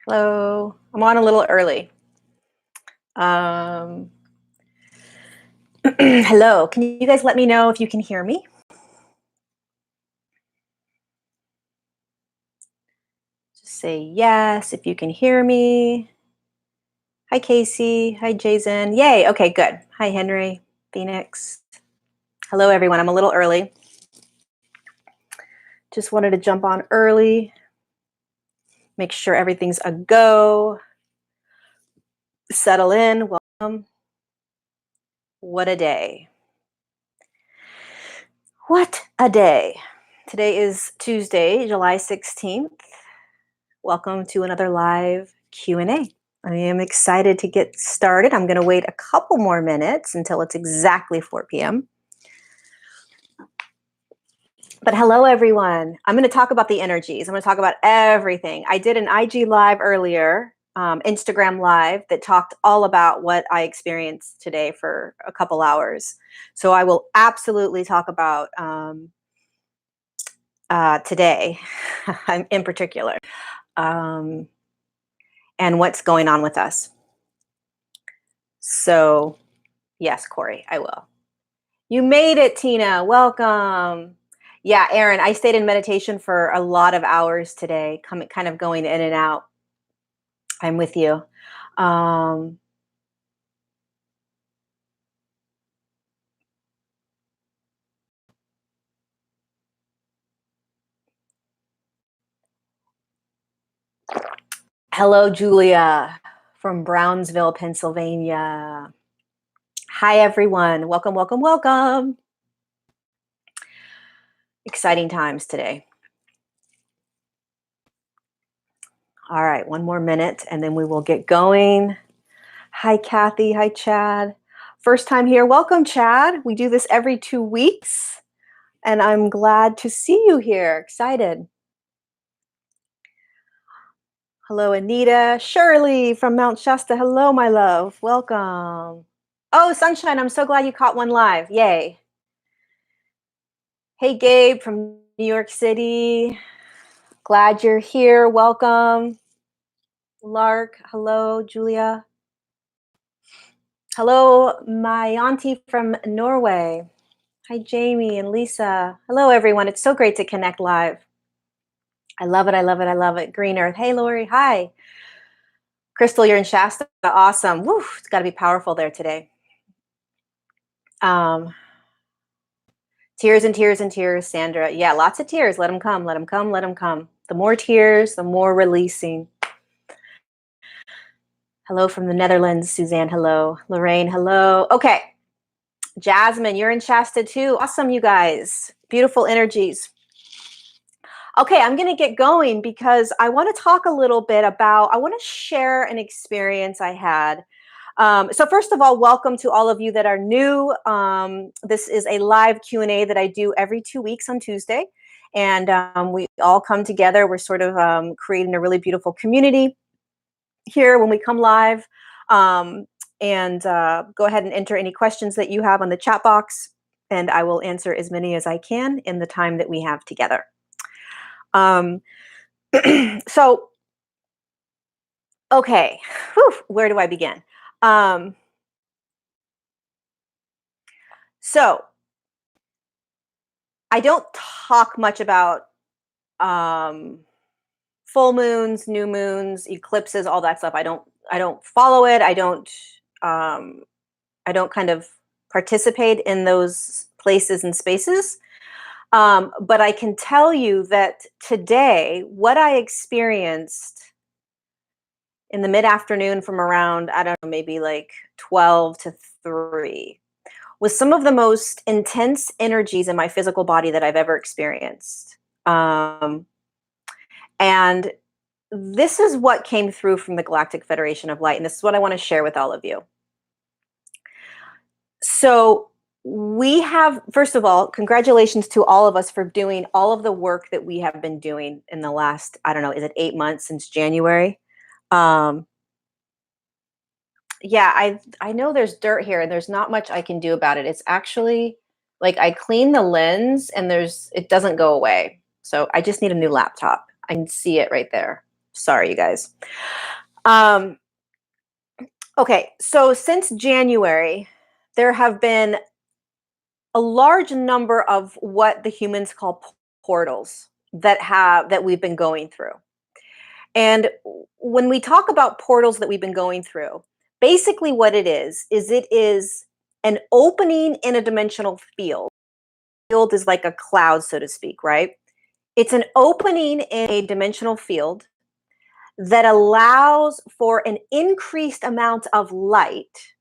Hello. I'm on a little early. Um, hello. Can you guys let me know if you can hear me? Just say yes if you can hear me. Hi, Casey. Hi, Jason. Yay. Okay, good. Hi, Henry. Phoenix. Hello, everyone. I'm a little early. Just wanted to jump on early. Make sure everything's a go. Settle in. Welcome. What a day. What a day. Today is Tuesday, July 16th. Welcome to another live Q&A. I am excited to get started. I'm going to wait a couple more minutes until it's exactly 4 p.m. But hello, everyone. I'm going to talk about the energies. I'm going to talk about everything. I did an IG live earlier, Instagram live, that talked all about what I experienced today for a couple hours. So I will absolutely talk about today in particular. And what's going on with us. So, yes, Corey, I will. You made it, Tina. Welcome. Yeah, Aaron, I stayed in meditation for a lot of hours today, kind of going in and out. I'm with you. Hello, Julia from Brownsville, Pennsylvania. Hi, everyone. Welcome, welcome, welcome. Exciting times today. All right, one more minute and then we will get going. Hi, Kathy. Hi, Chad. First time here. Welcome, Chad. We do this every 2 weeks and I'm glad to see you here. Excited. Hello, Anita. Shirley from Mount Shasta. Hello, my love. Welcome. Oh, Sunshine, I'm so glad you caught one live. Yay. Hey, Gabe from New York City. Glad you're here. Welcome. Lark. Hello, Julia. Hello, my auntie from Norway. Hi, Jamie and Lisa. Hello, everyone. It's so great to connect live. I love it. I love it. I love it. Green Earth. Hey, Lori. Hi. Crystal, you're in Shasta. Awesome. Woo, it's got to be powerful there today. Tears and tears and tears, Sandra. Yeah, lots of tears. Let them come. Let them come. Let them come. The more tears, the more releasing. Hello from the Netherlands, Suzanne. Hello. Lorraine. Hello. Okay. Jasmine, you're in Shasta too. Awesome, you guys. Beautiful energies. Okay, I'm going to get going because I want to talk a little bit about, I want to share an experience I had. So first of all, welcome to all of you that are new. This is a live Q&A that I do every 2 weeks on Tuesday. And we all come together. We're sort of creating a really beautiful community here when we come live. Go ahead and enter any questions that you have on the chat box. And I will answer as many as I can in the time that we have together. So, okay, whew, where do I begin? So I don't talk much about full moons, new moons, eclipses, all that stuff. I don't follow it. I don't kind of participate in those places and spaces. But I can tell you that today, what I experienced in the mid-afternoon from around, I don't know, maybe like 12 to 3, was some of the most intense energies in my physical body that I've ever experienced. And this is what came through from the Galactic Federation of Light, and this is what I want to share with all of you. So we have, first of all, congratulations to all of us for doing all of the work that we have been doing in the last, I don't know, is it 8 months since January? Yeah, I know there's dirt here and there's not much I can do about it. It's actually like I clean the lens and it doesn't go away. So I just need a new laptop. I can see it right there. Sorry, you guys. Um, okay, so since January, there have been a large number of what the humans call portals that we've been going through. And when we talk about portals that we've been going through, basically what it is an opening in a dimensional field. Field is like a cloud, so to speak, right? It's an opening in a dimensional field that allows for an increased amount of light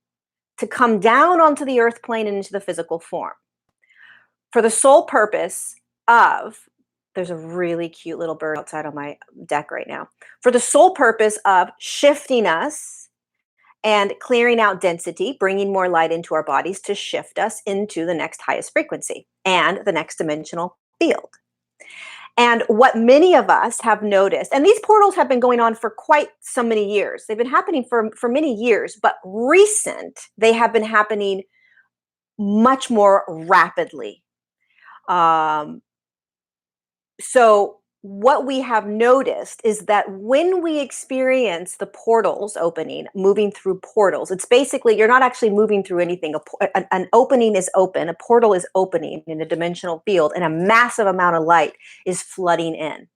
to come down onto the earth plane and into the physical form for the sole purpose of, there's a really cute little bird outside on my deck right now, for the sole purpose of shifting us and clearing out density, bringing more light into our bodies to shift us into the next highest frequency and the next dimensional field. And what many of us have noticed, and these portals have been going on for quite so many years. They've been happening for many years, but they have been happening much more rapidly. So what we have noticed is that when we experience the portals opening, moving through portals, it's basically, you're not actually moving through anything. An opening is open, a portal is opening in a dimensional field, and a massive amount of light is flooding in.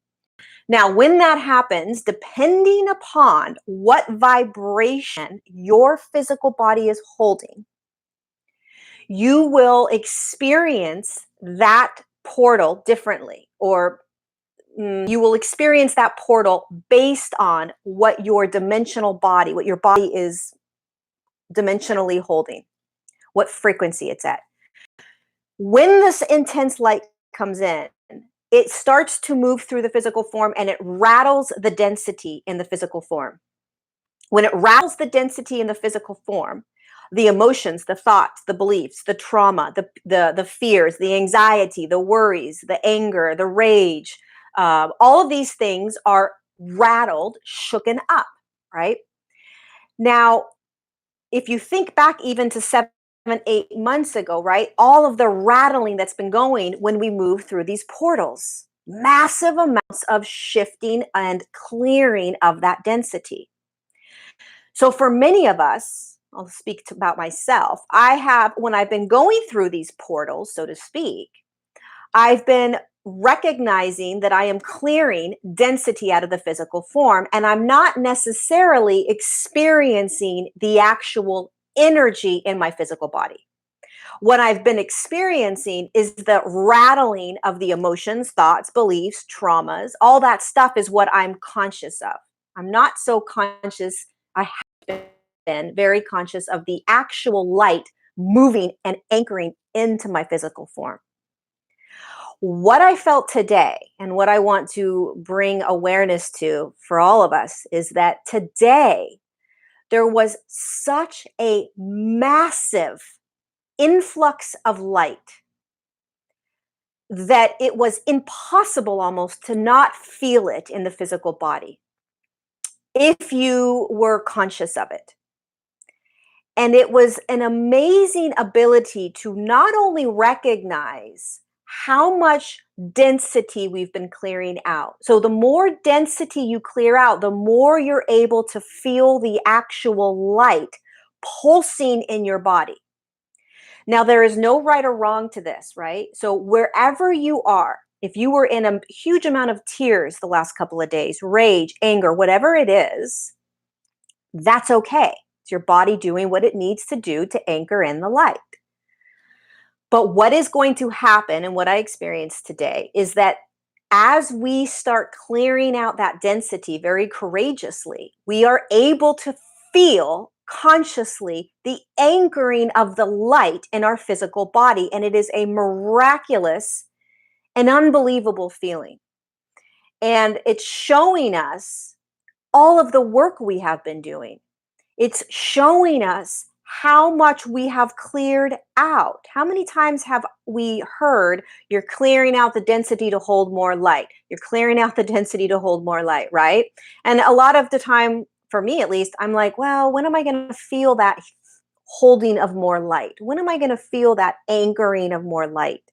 Now, when that happens, depending upon what vibration your physical body is holding, you will experience that portal differently, or you will experience that portal based on what your dimensional body, what your body is dimensionally holding, what frequency it's at. When this intense light comes in, it starts to move through the physical form and it rattles the density in the physical form. When it rattles the density in the physical form, the emotions, the thoughts, the beliefs, the trauma, the fears, the anxiety, the worries, the anger, the rage, all of these things are rattled, shooken up, right? Now, if you think back even to 7, 8 months ago, right? All of the rattling that's been going when we move through these portals, massive amounts of shifting and clearing of that density. So for many of us, I'll speak about myself. When I've been going through these portals, so to speak, I've been recognizing that I am clearing density out of the physical form, and I'm not necessarily experiencing the actual energy in my physical body. What I've been experiencing is the rattling of the emotions, thoughts, beliefs, traumas. All that stuff is what I'm conscious of. I'm not so conscious. I have been very conscious of the actual light moving and anchoring into my physical form. What I felt today, and what I want to bring awareness to for all of us, is that today there was such a massive influx of light that it was impossible almost to not feel it in the physical body if you were conscious of it. And it was an amazing ability to not only recognize how much density we've been clearing out. So the more density you clear out, the more you're able to feel the actual light pulsing in your body. Now, there is no right or wrong to this, right? So wherever you are, if you were in a huge amount of tears the last couple of days, rage, anger, whatever it is, that's okay. It's your body doing what it needs to do to anchor in the light. But what is going to happen, and what I experienced today, is that as we start clearing out that density very courageously, we are able to feel consciously the anchoring of the light in our physical body. And it is a miraculous and unbelievable feeling. And it's showing us all of the work we have been doing. It's showing us how much we have cleared out. How many times have we heard, you're clearing out the density to hold more light? You're clearing out the density to hold more light, right? And a lot of the time, for me at least, I'm like, well, when am I going to feel that holding of more light? When am I going to feel that anchoring of more light?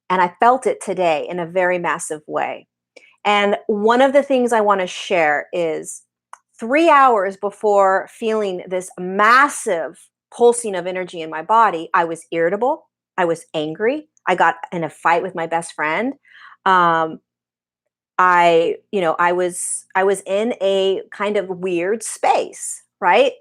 And I felt it today in a very massive way. And one of the things I want to share is 3 hours before feeling this massive pulsing of energy in my body, I was irritable. I was angry. I got in a fight with my best friend. Um, I was in a kind of weird space, right?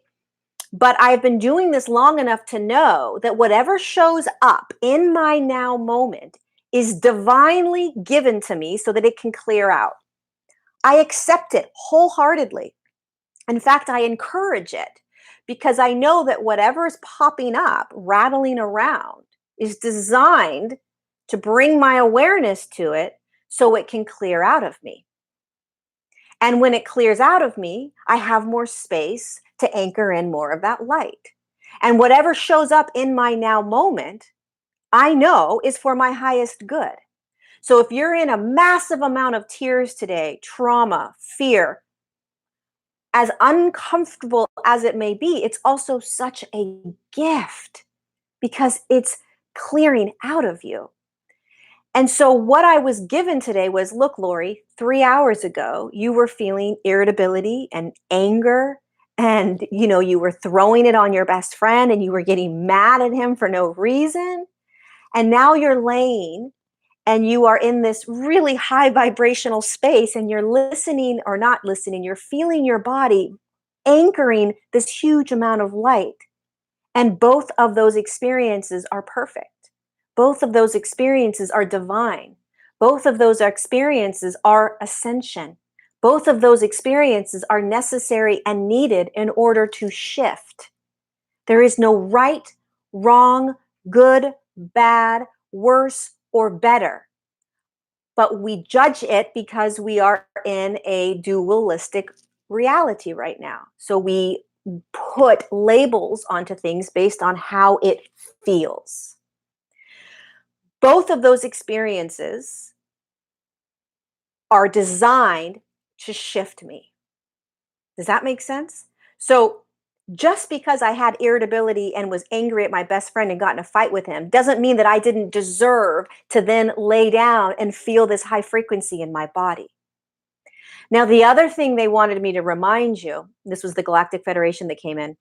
But I've been doing this long enough to know that whatever shows up in my now moment is divinely given to me so that it can clear out. I accept it wholeheartedly. In fact, I encourage it because I know that whatever is popping up, rattling around, is designed to bring my awareness to it so it can clear out of me. And when it clears out of me, I have more space to anchor in more of that light. And whatever shows up in my now moment, I know is for my highest good. So if you're in a massive amount of tears today, trauma, fear, as uncomfortable as it may be, it's also such a gift because it's clearing out of you. And so what I was given today was, look, Lori, 3 hours ago, you were feeling irritability and anger, and you were throwing it on your best friend and you were getting mad at him for no reason. And now you're laying and you are in this really high vibrational space and you're listening or not listening, you're feeling your body anchoring this huge amount of light. And both of those experiences are perfect. Both of those experiences are divine. Both of those experiences are ascension. Both of those experiences are necessary and needed in order to shift. There is no right, wrong, good, bad, worse, or better. But we judge it because we are in a dualistic reality right now. So we put labels onto things based on how it feels. Both of those experiences are designed to shift me. Does that make sense? So just because I had irritability and was angry at my best friend and got in a fight with him doesn't mean that I didn't deserve to then lay down and feel this high frequency in my body. Now, the other thing they wanted me to remind you, this was the Galactic Federation that came in,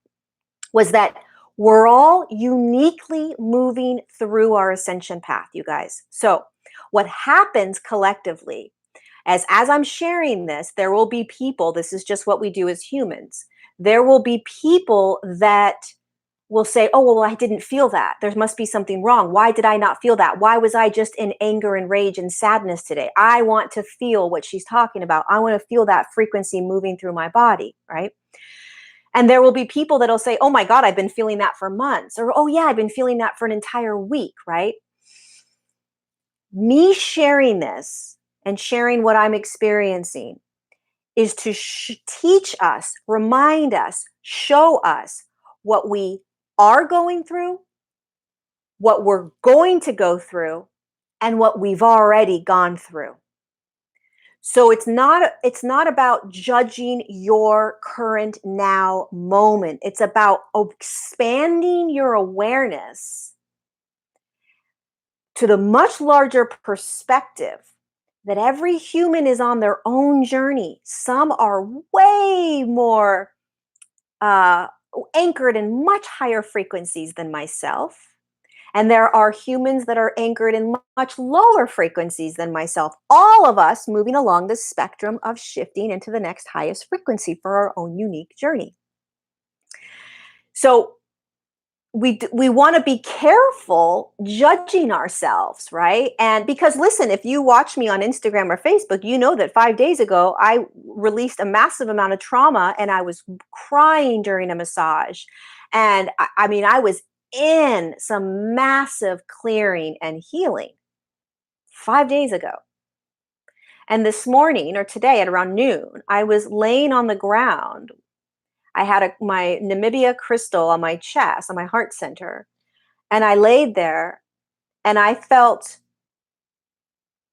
was that we're all uniquely moving through our ascension path, you guys. So what happens collectively, as I'm sharing this, there will be people, this is just what we do as humans, there will be people that will say, oh, well, I didn't feel that. There must be something wrong. Why did I not feel that? Why was I just in anger and rage and sadness today? I want to feel what she's talking about. I want to feel that frequency moving through my body, right? And there will be people that'll say, oh my God, I've been feeling that for months. Or, oh yeah, I've been feeling that for an entire week, right? Me sharing this and sharing what I'm experiencing is to teach us, remind us, show us what we are going through, what we're going to go through, and what we've already gone through. So it's not about judging your current now moment. It's about expanding your awareness to the much larger perspective that every human is on their own journey. Some are way more anchored in much higher frequencies than myself. And there are humans that are anchored in much lower frequencies than myself. All of us moving along the spectrum of shifting into the next highest frequency for our own unique journey. So we want to be careful judging ourselves, right? And because listen, if you watch me on Instagram or Facebook, you know that 5 days ago I released a massive amount of trauma and I was crying during a massage. And I mean, I was in some massive clearing and healing 5 days ago. And this morning or today at around noon, I was laying on the ground. I had my Namibia crystal on my chest, on my heart center. And I laid there and I felt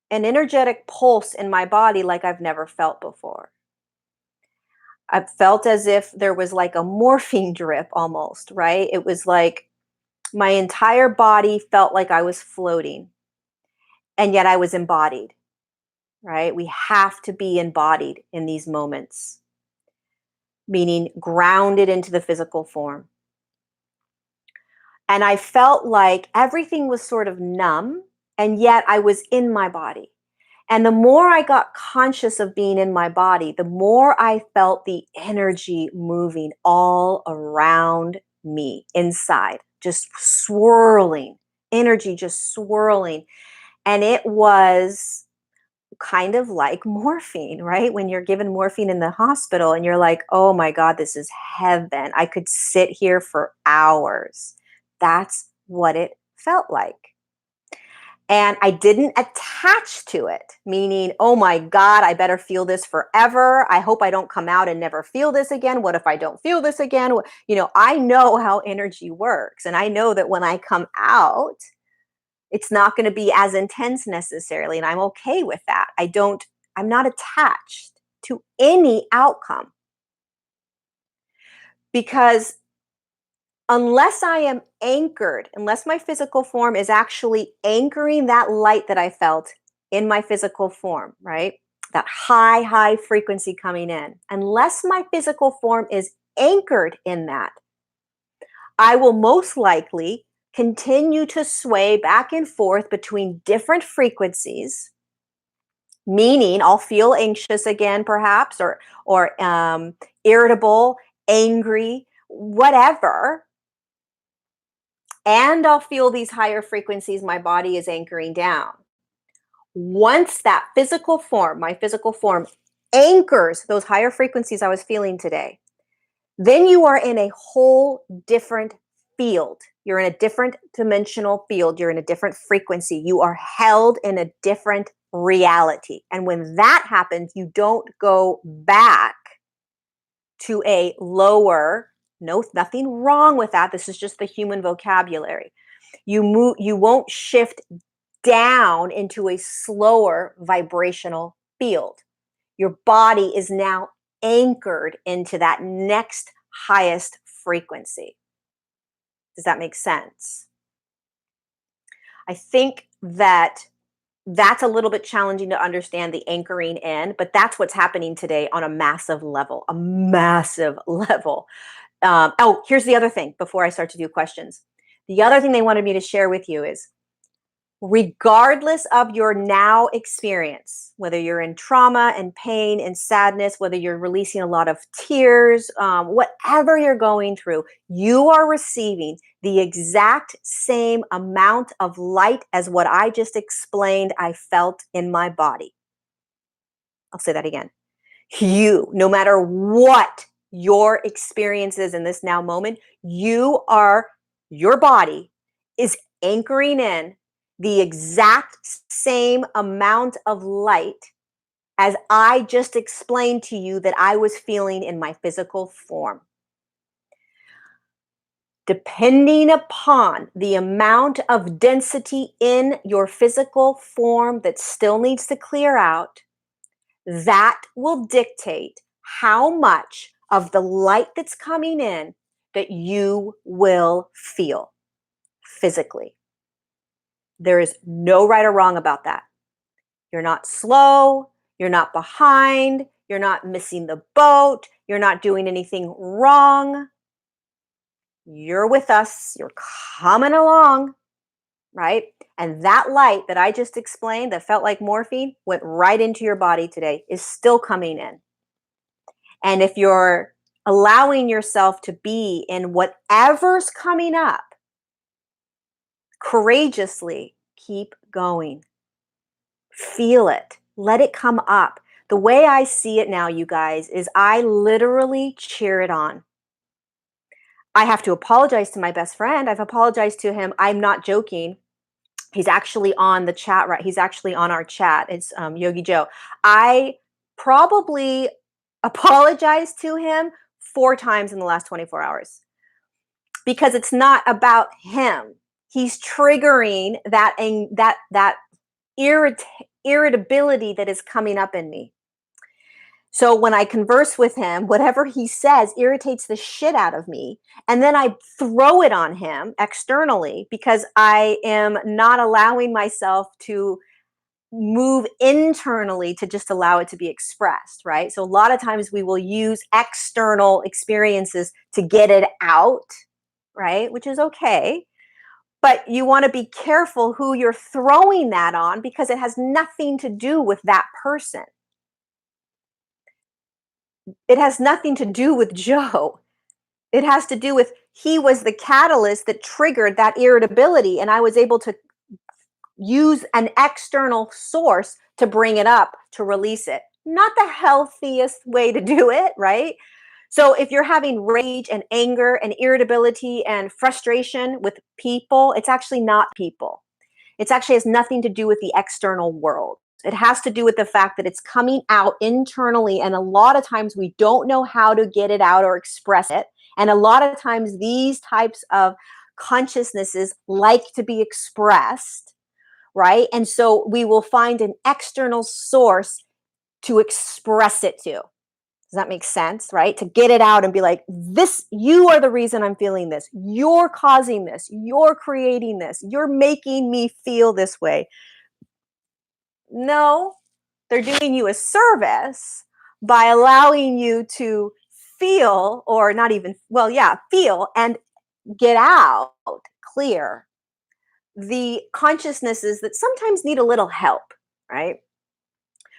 an energetic pulse in my body like I've never felt before. I felt as if there was like a morphine drip almost, right? It was like my entire body felt like I was floating, and yet I was embodied. right? We have to be embodied in these moments, meaning grounded into the physical form. And I felt like everything was sort of numb, and yet I was in my body. And the more I got conscious of being in my body, the more I felt the energy moving all around me inside, just swirling, energy just swirling. And it was kind of like morphine, right? When you're given morphine in the hospital and you're like, oh my God, this is heaven. I could sit here for hours. That's what it felt like. And I didn't attach to it, meaning, oh my God, I better feel this forever. I hope I don't come out and never feel this again. What if I don't feel this again? I know how energy works. And I know that when I come out, it's not going to be as intense necessarily. And I'm okay with that. I'm not attached to any outcome, because unless I am anchored, unless my physical form is actually anchoring that light that I felt in my physical form, right? That high frequency coming in, unless my physical form is anchored in that, I will most likely continue to sway back and forth between different frequencies, meaning I'll feel anxious again, perhaps, or irritable, angry, whatever. And I'll feel these higher frequencies my body is anchoring down. Once that physical form, my physical form, anchors those higher frequencies I was feeling today, then you are in a whole different field. You're in a different dimensional field. You're in a different frequency. You are held in a different reality. And when that happens, you don't go back to a lower, no, nothing wrong with that. This is just the human vocabulary. You won't shift down into a slower vibrational field. Your body is now anchored into that next highest frequency. Does that make sense? I think that's a little bit challenging to understand, the anchoring in, but that's what's happening today on a massive level, a massive level. Here's the other thing before I start to do questions. The other thing they wanted me to share with you is, regardless of your now experience, whether you're in trauma and pain and sadness, whether you're releasing a lot of tears, whatever you're going through, you are receiving the exact same amount of light as what I just explained I felt in my body. I'll say that again. You, no matter what your experience is in this now moment, your body is anchoring in the exact same amount of light as I just explained to you that I was feeling in my physical form. Depending upon the amount of density in your physical form that still needs to clear out, that will dictate how much of the light that's coming in that you will feel physically. There is no right or wrong about that. You're not slow, you're not behind, you're not missing the boat, you're not doing anything wrong. You're with us, you're coming along, right? And that light that I just explained that felt like morphine went right into your body today is still coming in. And if you're allowing yourself to be in whatever's coming up, courageously keep going. Feel it. Let it come up. The way I see it now, you guys, is I literally cheer it on. I have to apologize to my best friend. I've apologized to him. I'm not joking. He's actually on the chat, right? He's actually on our chat. It's Yogi Joe. I probably apologized to him 4 times in the last 24 hours because it's not about him. He's triggering that irritability that is coming up in me. So when I converse with him, whatever he says irritates the shit out of me. And then I throw it on him externally because I am not allowing myself to move internally to just allow it to be expressed, right? So a lot of times we will use external experiences to get it out, right? Which is okay. But you want to be careful who you're throwing that on, because it has nothing to do with that person. It has nothing to do with Joe. It has to do with, he was the catalyst that triggered that irritability, and I was able to use an external source to bring it up, to release it. Not the healthiest way to do it, right? So if you're having rage and anger and irritability and frustration with people, it's actually not people. It actually has nothing to do with the external world. It has to do with the fact that it's coming out internally. And a lot of times we don't know how to get it out or express it. And a lot of times these types of consciousnesses like to be expressed, right? And so we will find an external source to express it to. Does that make sense, right? To get it out and be like, this, you are the reason I'm feeling this. You're causing this. You're creating this. You're making me feel this way. No, they're doing you a service by allowing you to feel, or not even, well, yeah, feel and get out clear the consciousnesses that sometimes need a little help, right?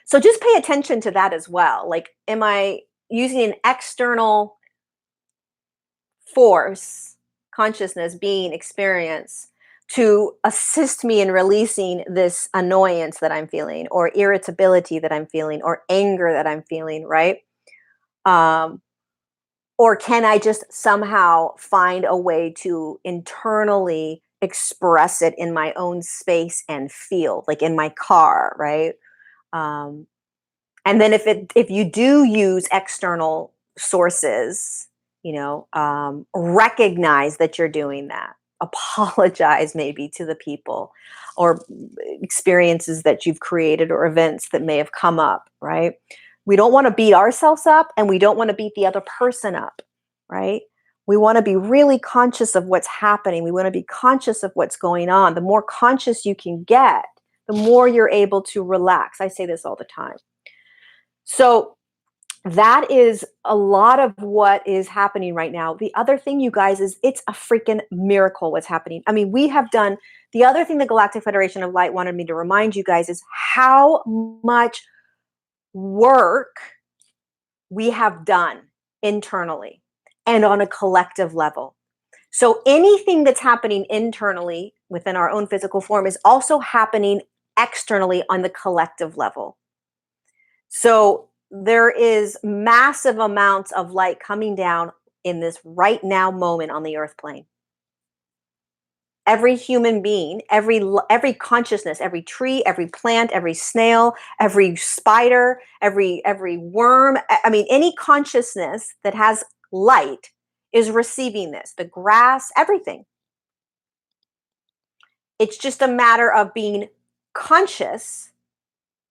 So just pay attention to that as well. Like, am I using an external force, consciousness, being, experience, to assist me in releasing this annoyance that I'm feeling, or irritability that I'm feeling, or anger that I'm feeling, right? Um, or can I just somehow find a way to internally express it in my own space and feel, like in my car, right? Um, and then if you do use external sources, recognize that you're doing that. Apologize maybe to the people or experiences that you've created or events that may have come up, right? We don't want to beat ourselves up, and we don't want to beat the other person up, right? We want to be really conscious of what's happening. We want to be conscious of what's going on. The more conscious you can get, the more you're able to relax. I say this all the time. So that is a lot of what is happening right now. The other thing, you guys, is it's a freaking miracle what's happening. I mean, we have done, the other thing the Galactic Federation of Light wanted me to remind you guys is how much work we have done internally and on a collective level. So anything that's happening internally within our own physical form is also happening externally on the collective level. So there is massive amounts of light coming down in this right now moment on the earth plane. Every human being, every consciousness, every tree, every plant, every snail, every spider, every worm, I mean, any consciousness that has light is receiving this. The grass, everything. It's just a matter of being conscious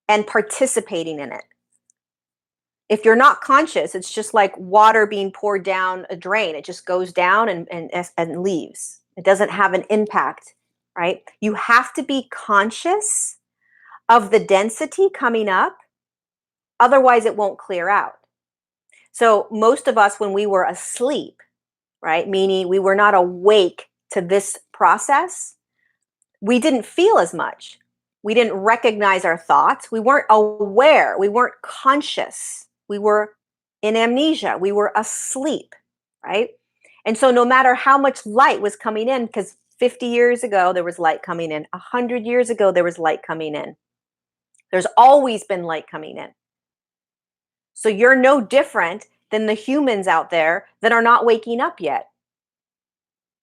and participating in it. If you're not conscious, it's just like water being poured down a drain. It just goes down and leaves. It doesn't have an impact, right? You have to be conscious of the density coming up. Otherwise, it won't clear out. So most of us, when we were asleep, right, meaning we were not awake to this process, we didn't feel as much. We didn't recognize our thoughts. We weren't aware. We weren't conscious. We were in amnesia. We were asleep, right? And so no matter how much light was coming in, because 50 years ago, there was light coming in. 100 years ago, there was light coming in. There's always been light coming in. So you're no different than the humans out there that are not waking up yet.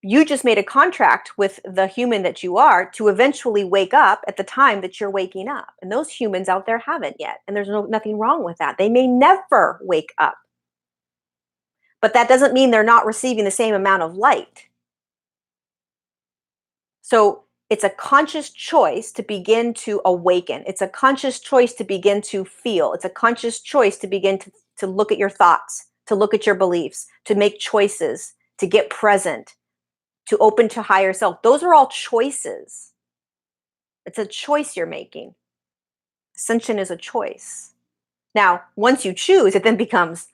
You just made a contract with the human that you are to eventually wake up at the time that you're waking up. And those humans out there haven't yet. And there's nothing wrong with that. They may never wake up. But that doesn't mean they're not receiving the same amount of light. So it's a conscious choice to begin to awaken. It's a conscious choice to begin to feel. It's a conscious choice to begin to look at your thoughts, to look at your beliefs, to make choices, to get present, to open to higher self. Those are all choices. It's a choice you're making. Ascension is a choice. Now, once you choose, it then becomes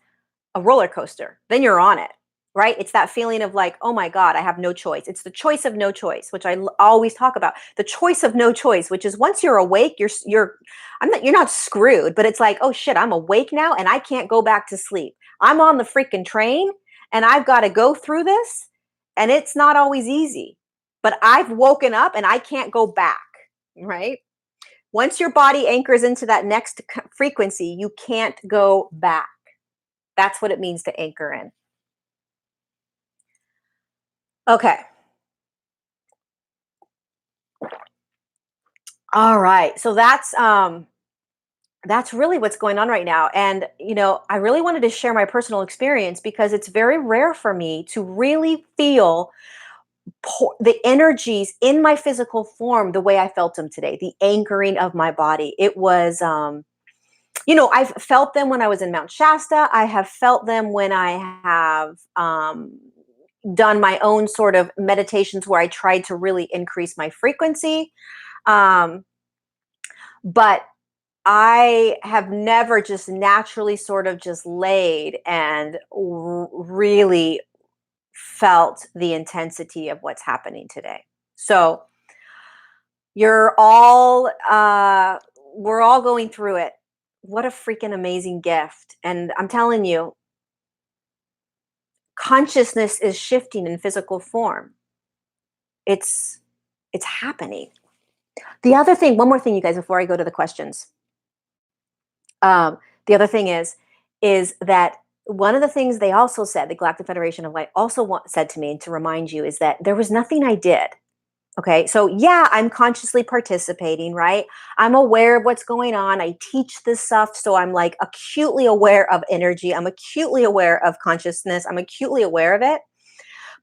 a roller coaster. Then you're on it, right? It's that feeling of like, oh my God, I have no choice. It's the choice of no choice, which always talk about. The choice of no choice, which is once you're awake, you're not screwed, but it's like, oh shit, I'm awake now and I can't go back to sleep. I'm on the freaking train and I've got to go through this, and it's not always easy. But I've woken up and I can't go back, right? Once your body anchors into that next frequency, you can't go back. That's what it means to anchor in. Okay. All right. So that's really what's going on right now. And I really wanted to share my personal experience because it's very rare for me to really feel the energies in my physical form the way I felt them today, the anchoring of my body. It was I've felt them when I was in Mount Shasta. I have felt them when I have done my own sort of meditations where I tried to really increase my frequency. Um, but I have never just naturally sort of just laid and really felt the intensity of what's happening today. So you're all, we're all going through it. What a freaking amazing gift. And I'm telling you, consciousness is shifting in physical form. It's it's happening. The other thing, one more thing, you guys, before I go to the questions. Um, the other thing is that one of the things they also said, the Galactic Federation of Light also said to me, and to remind you, is that there was nothing I did. Okay, so yeah, I'm consciously participating, right? I'm aware of what's going on. I teach this stuff, so I'm like acutely aware of energy. I'm acutely aware of consciousness. I'm acutely aware of it.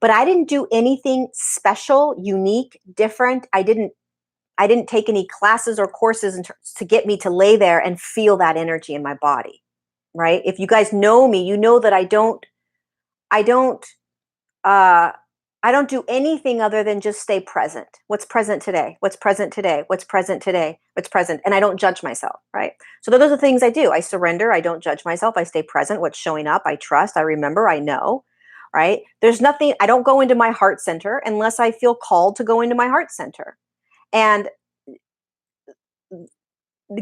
But I didn't do anything special, unique, different. I didn't take any classes or courses to get me to lay there and feel that energy in my body, right? If you guys know me, you know that I don't uh I don't do anything other than just stay present. What's present today? What's present today? What's present today? What's present? And I don't judge myself, right? So those are the things I do. I surrender. I don't judge myself. I stay present. What's showing up, I trust. I remember. I know, right? There's nothing, I don't go into my heart center unless I feel called to go into my heart center. And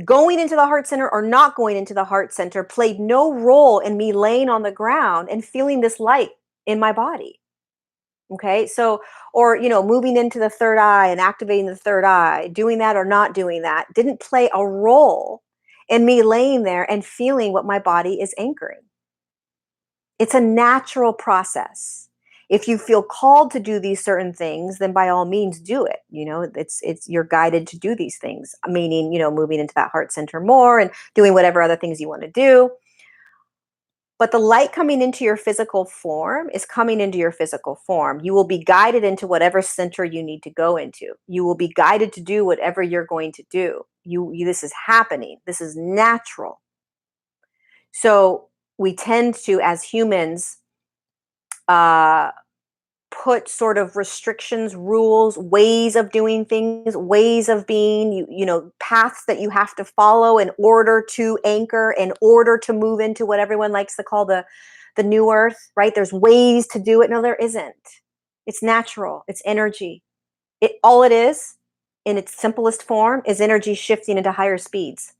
going into the heart center or not going into the heart center played no role in me laying on the ground and feeling this light in my body. Okay. So, or, moving into the third eye and activating the third eye, doing that or not doing that didn't play a role in me laying there and feeling what my body is anchoring. It's a natural process. If you feel called to do these certain things, then by all means do it. It's you're guided to do these things, meaning, moving into that heart center more and doing whatever other things you want to do. But the light coming into your physical form is coming into your physical form. You will be guided into whatever center you need to go into. You will be guided to do whatever you're going to do. This is happening. This is natural. So we tend to, as humans, uh, put sort of restrictions, rules, ways of doing things, ways of being, paths that you have to follow in order to anchor, in order to move into what everyone likes to call the new earth, right? There's ways to do it. No, there isn't. It's natural. It's energy. All it is in its simplest form is energy shifting into higher speeds.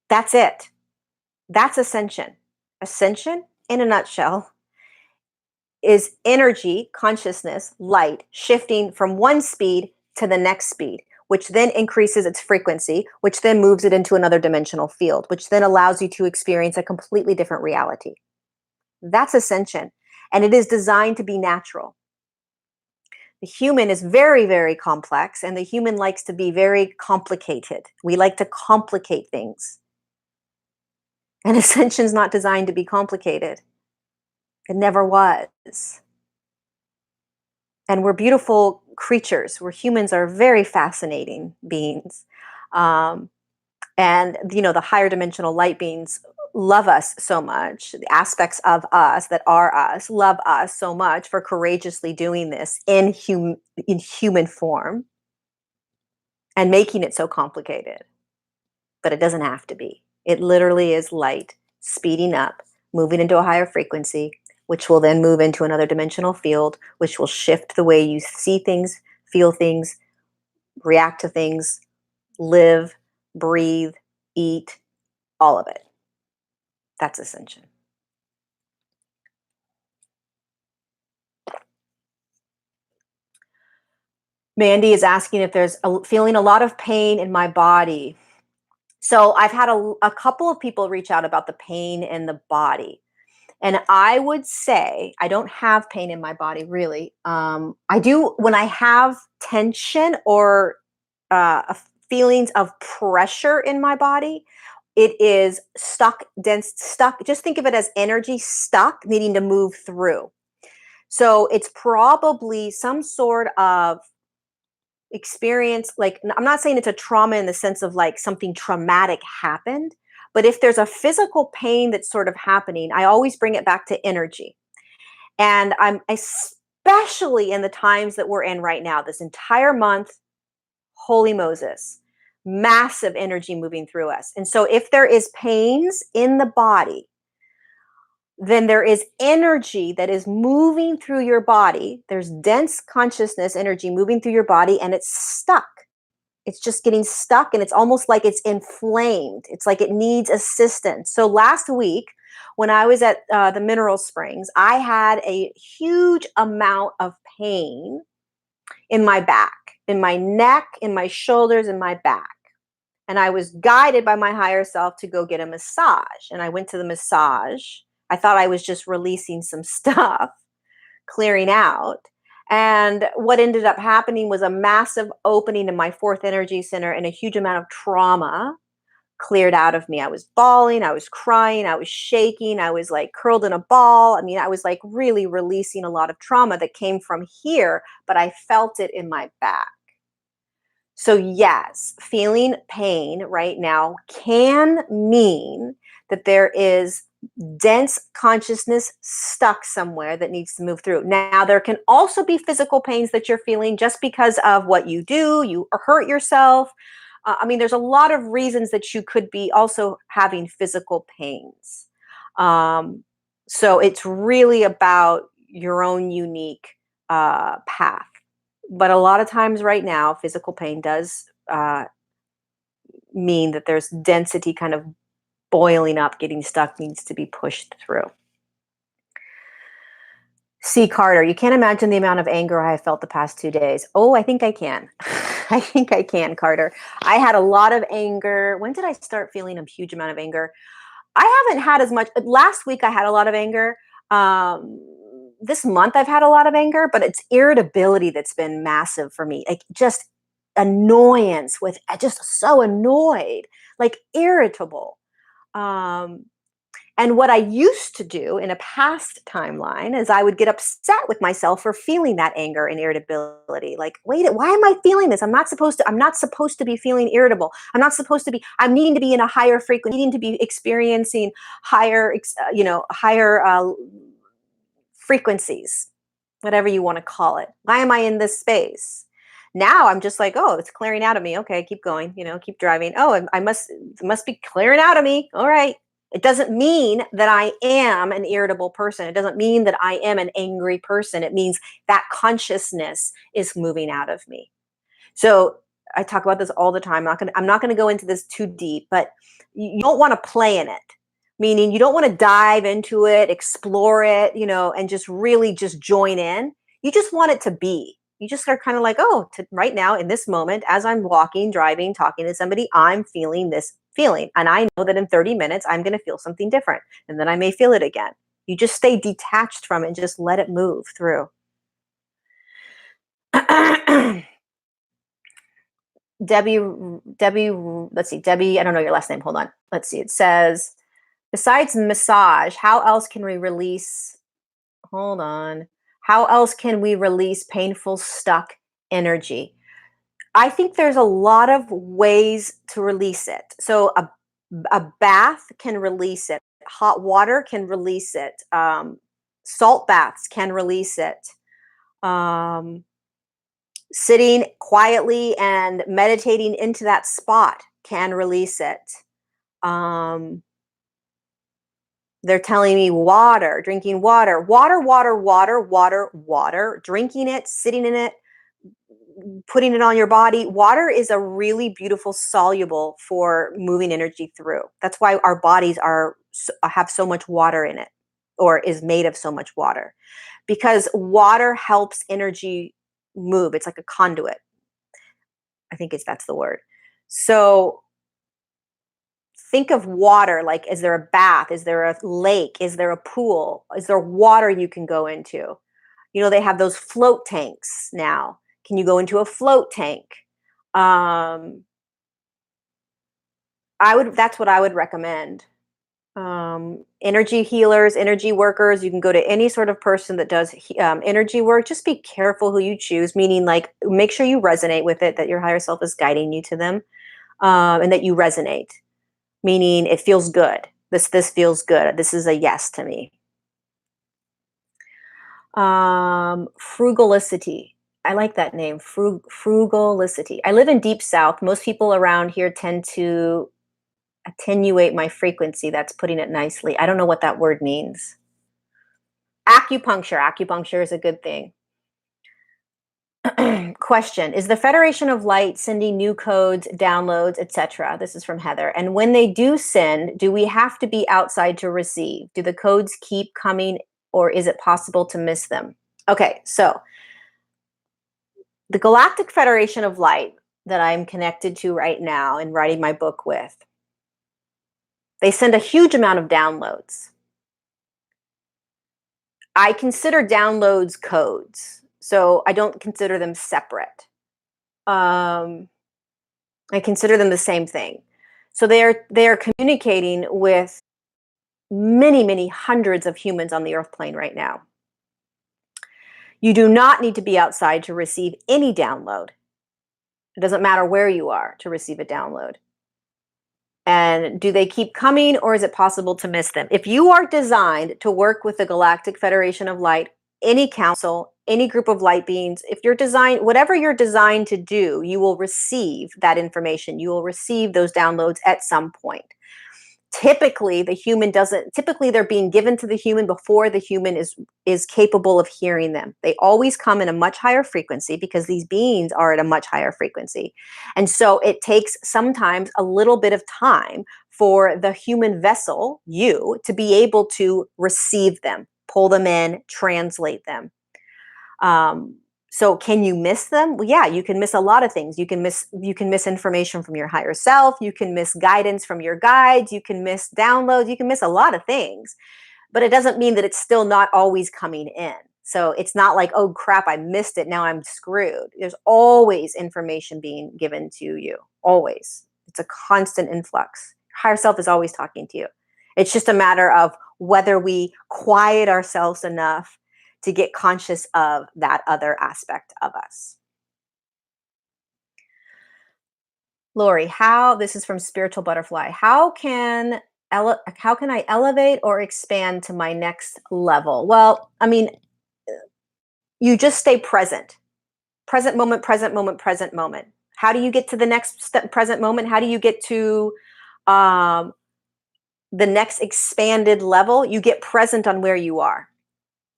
That's it. That's ascension. Ascension, in a nutshell, is energy, consciousness, light shifting from one speed to the next speed, which then increases its frequency, which then moves it into another dimensional field, which then allows you to experience a completely different reality. That's ascension. And it is designed to be natural. The human is very, very complex, and the human likes to be very complicated. We like to complicate things. And ascension is not designed to be complicated. It never was. And we're beautiful creatures. We're humans are very fascinating beings. Um, and, the higher dimensional light beings love us so much. The aspects of us that are us love us so much for courageously doing this in human form and making it so complicated. but it doesn't have to be. It literally is light speeding up, moving into a higher frequency, which will then move into another dimensional field, which will shift the way you see things, feel things, react to things, live, breathe, eat, all of it. That's ascension. Mandy is asking if there's feeling a lot of pain in my body. So I've had a couple of people reach out about the pain in the body. And I would say I don't have pain in my body, really. I do when I have tension or feelings of pressure in my body. It is stuck, dense, stuck. Just think of it as energy stuck, needing to move through. So it's probably some sort of experience. Like, I'm not saying it's a trauma in the sense of like something traumatic happened, but if there's a physical pain that's sort of happening, I always bring it back to energy. And I'm especially in the times that we're in right now, this entire month, holy Moses, massive energy moving through us. And so if there is pains in the body, then there is energy that is moving through your body. There's dense consciousness energy moving through your body, and it's stuck. It's just getting stuck, and it's almost like it's inflamed. It's like it needs assistance. So last week, when I was at the Mineral Springs, I had a huge amount of pain in my back, in my neck, in my shoulders, in my back. And I was guided by my higher self to go get a massage. And I went to the massage. I thought I was just releasing some stuff, clearing out. And what ended up happening was a massive opening in my fourth energy center, and a huge amount of trauma cleared out of me. I was bawling, I was crying, I was shaking, I was like curled in a ball. I mean, I was like really releasing a lot of trauma that came from here, but I felt it in my back. So yes, feeling pain right now can mean that there is dense consciousness stuck somewhere that needs to move through. Now, there can also be physical pains that you're feeling just because of what you do, you hurt yourself. I mean, there's a lot of reasons that you could be also having physical pains. So it's really about your own unique path. But a lot of times right now, physical pain does mean that there's density kind of boiling up, getting stuck, needs to be pushed through. C. Carter, you can't imagine the amount of anger I have felt the past 2 days. Oh, I think I can. I think I can, Carter. I had a lot of anger. When did I start feeling a huge amount of anger? I haven't had as much. Last week I had a lot of anger. This month I've had a lot of anger, but it's irritability that's been massive for me. Like just annoyance with just so annoyed, like irritable. And what I used to do in a past timeline is I would get upset with myself for feeling that anger and irritability. Like, wait, why am I feeling this? I'm not supposed to be feeling irritable. I'm needing to be in a higher frequency, needing to be experiencing higher, higher frequencies, whatever you want to call it. Why am I in this space? Now I'm just like, oh, it's clearing out of me. Okay, keep going, keep driving. Oh, it must be clearing out of me. All right. It doesn't mean that I am an irritable person. It doesn't mean that I am an angry person. It means that consciousness is moving out of me. So I talk about this all the time. I'm not going to go into this too deep, but you don't want to play in it. Meaning you don't want to dive into it, explore it, and just really just join in. You just want it to be. You just are kind of like, oh, right now in this moment, as I'm walking, driving, talking to somebody, I'm feeling this feeling. And I know that in 30 minutes, I'm going to feel something different. And then I may feel it again. You just stay detached from it and just let it move through. Debbie, let's see, Debbie, I don't know your last name. Hold on. Let's see. It says, besides massage, how else can we release? Hold on. How else can we release painful, stuck energy? I think there's a lot of ways to release it. So a bath can release it. Hot water can release it. Salt baths can release it. Sitting quietly and meditating into that spot can release it. They're telling me water, drinking water, drinking it, sitting in it, putting it on your body. Water is a really beautiful soluble for moving energy through. That's why our bodies have so much water in it, or is made of so much water, because water helps energy move. It's like a conduit. I think that's the word. So think of water like, is there a bath? Is there a lake? Is there a pool? Is there water you can go into? They have those float tanks now. Can you go into a float tank? That's what I would recommend. Energy healers, energy workers, you can go to any sort of person that does energy work. Just be careful who you choose, meaning like make sure you resonate with it, that your higher self is guiding you to them, and that you resonate, meaning it feels good. This feels good. This is a yes to me. Frugalicity. I like that name, frugalicity. I live in Deep South. Most people around here tend to attenuate my frequency. That's putting it nicely. I don't know what that word means. Acupuncture is a good thing. Question: is the Federation of Light sending new codes, downloads, etc.? This is from Heather. And when they do send, do we have to be outside to receive? Do the codes keep coming, or is it possible to miss them? Okay, so the Galactic Federation of Light that I'm connected to right now and writing my book with, they send a huge amount of downloads. I consider downloads codes, so I don't consider them separate. I consider them the same thing. So they are communicating with many, many hundreds of humans on the earth plane right now. You do not need to be outside to receive any download. It doesn't matter where you are to receive a download. And do they keep coming, or is it possible to miss them? If you are designed to work with the Galactic Federation of Light, any council, any group of light beings, if you're designed, whatever you're designed to do, you will receive that information. You will receive those downloads at some point. Typically they're being given to the human before the human is capable of hearing them. They always come in a much higher frequency because these beings are at a much higher frequency. And so it takes sometimes a little bit of time for the human vessel, you, to be able to receive them, pull them in, translate them. So can you miss them? Well, yeah, you can miss a lot of things. You can miss information from your higher self. You can miss guidance from your guides. You can miss downloads. You can miss a lot of things, but it doesn't mean that it's still not always coming in. So it's not like, oh crap, I missed it, now I'm screwed. There's always information being given to you. Always. It's a constant influx. Your higher self is always talking to you. It's just a matter of whether we quiet ourselves enough to get conscious of that other aspect of us. Lori, this is from Spiritual Butterfly. How can I elevate or expand to my next level? Well, I mean, you just stay present. Present moment, present moment, present moment. How do you get to the next step, present moment? How do you get to the next expanded level? You get present on where you are.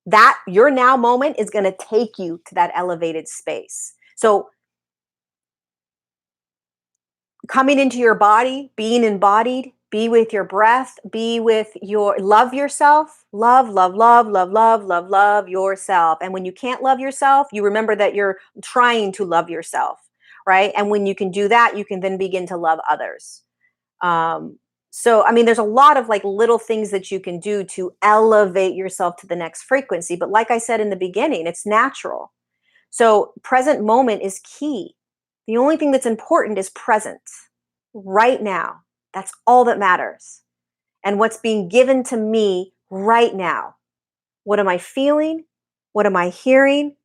That your now moment is going to take you to that elevated space. So coming into your body, being embodied, be with your breath, be with love yourself, love yourself. And when you can't love yourself, you remember that you're trying to love yourself, right? And when you can do that, you can then begin to love others. So, I mean, there's a lot of like little things that you can do to elevate yourself to the next frequency. But like I said in the beginning, it's natural. So present moment is key. The only thing that's important is presence right now. That's all that matters. And what's being given to me right now. What am I feeling? What am I hearing?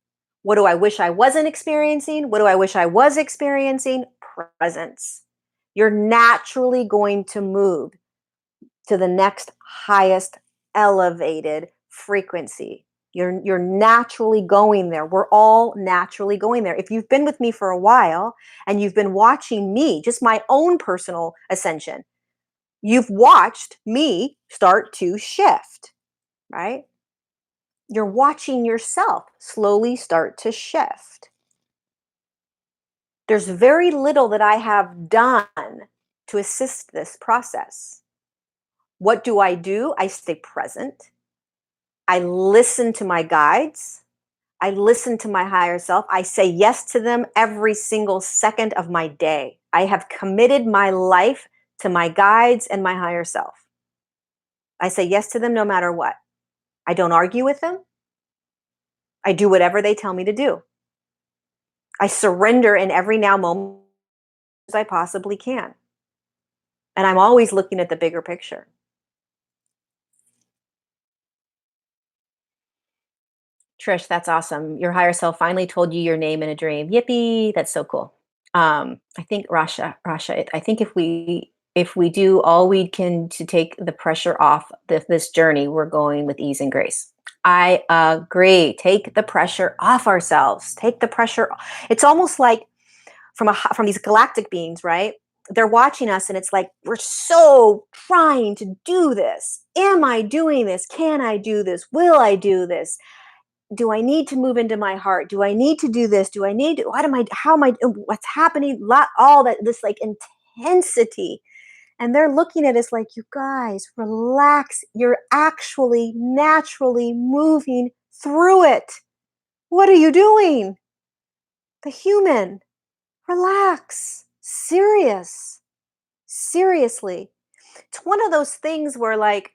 What do I wish I wasn't experiencing? What do I wish I was experiencing? Presence. You're naturally going to move to the next highest elevated frequency. You're naturally going there. We're all naturally going there. If you've been with me for a while and you've been watching me, just my own personal ascension, you've watched me start to shift, right? You're watching yourself slowly start to shift. There's very little that I have done to assist this process. What do? I stay present. I listen to my guides. I listen to my higher self. I say yes to them every single second of my day. I have committed my life to my guides and my higher self. I say yes to them no matter what. I don't argue with them. I do whatever they tell me to do. I surrender in every now moment as I possibly can. And I'm always looking at the bigger picture. Trish, that's awesome. Your higher self finally told you your name in a dream. Yippee! That's so cool. I think Rasha. I think if we do all we can to take the pressure off this journey, we're going with ease and grace. I agree. Take the pressure off ourselves. Take the pressure. It's almost like from these galactic beings, right? They're watching us, and it's like we're so trying to do this. Am I doing this? Can I do this? Will I do this? Do I need to move into my heart? Do I need to do this? Do I need to, how am I, what's happening? All that, this like intensity. And they're looking at us like, you guys, relax. You're actually naturally moving through it. What are you doing? The human, relax, seriously. It's one of those things where like,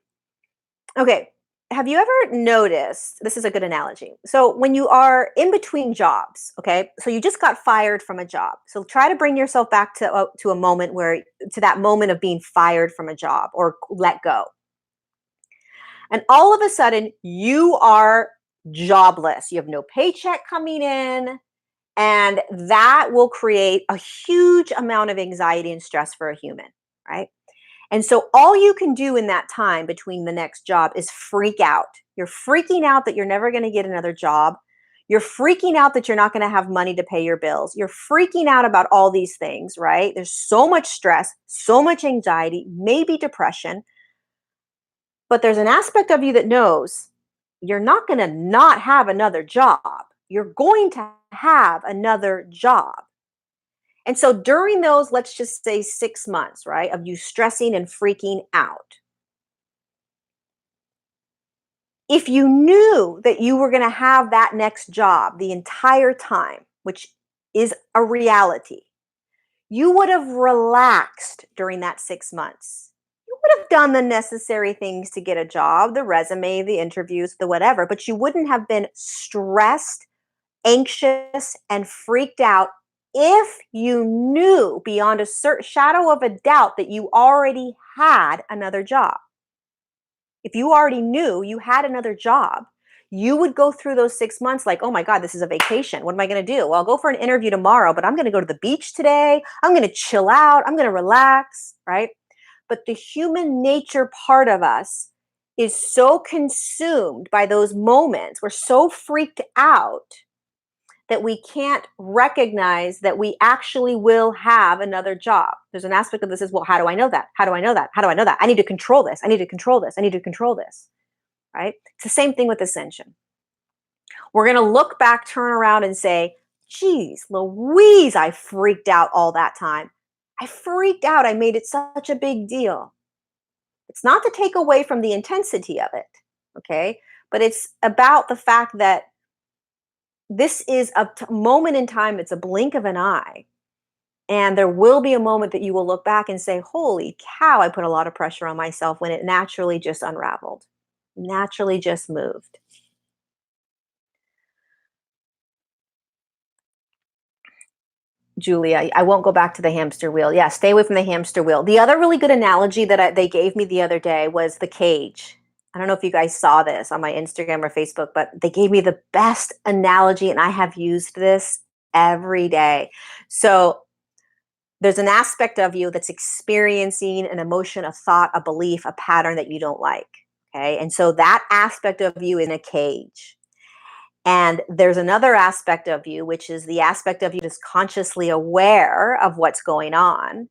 okay, have you ever noticed, this is a good analogy. So when you are in between jobs, okay, so you just got fired from a job. So try to bring yourself back to a moment where, to that moment of being fired from a job or let go. And all of a sudden you are jobless. You have no paycheck coming in. And that will create a huge amount of anxiety and stress for a human, right? And so all you can do in that time between the next job is freak out. You're freaking out that you're never going to get another job. You're freaking out that you're not going to have money to pay your bills. You're freaking out about all these things, right? There's so much stress, so much anxiety, maybe depression. But there's an aspect of you that knows you're not going to not have another job. You're going to have another job. And so during those, let's just say 6 months, right, of you stressing and freaking out, if you knew that you were going to have that next job the entire time, which is a reality, you would have relaxed during that 6 months. You would have done the necessary things to get a job, the resume, the interviews, the whatever, but you wouldn't have been stressed, anxious, and freaked out if you knew beyond a certain shadow of a doubt that you already had another job. If you already knew you had another job, you would go through those 6 months like, oh my God, this is a vacation. What am I going to do? Well, I'll go for an interview tomorrow, but I'm going to go to the beach today. I'm going to chill out. I'm going to relax, right? But the human nature part of us is so consumed by those moments. We're so freaked out that we can't recognize that we actually will have another job. There's an aspect of this as well. How do I know that? How do I know that? How do I know that? I need to control this. I need to control this. I need to control this, right? It's the same thing with Ascension. We're going to look back, turn around and say, geez, Louise, I freaked out all that time. I freaked out. I made it such a big deal. It's not to take away from the intensity of it, okay? But it's about the fact that this is a moment in time. It's a blink of an eye. And there will be a moment that you will look back and say, holy cow, I put a lot of pressure on myself when it naturally just unraveled, naturally just moved. Julia, I won't go back to the hamster wheel. Yeah, stay away from the hamster wheel. The other really good analogy that they gave me the other day was the cage. I don't know if you guys saw this on my Instagram or Facebook, but they gave me the best analogy, and I have used this every day. So there's an aspect of you that's experiencing an emotion, a thought, a belief, a pattern that you don't like. Okay. And so that aspect of you is in a cage. And there's another aspect of you, which is the aspect of you that's consciously aware of what's going on,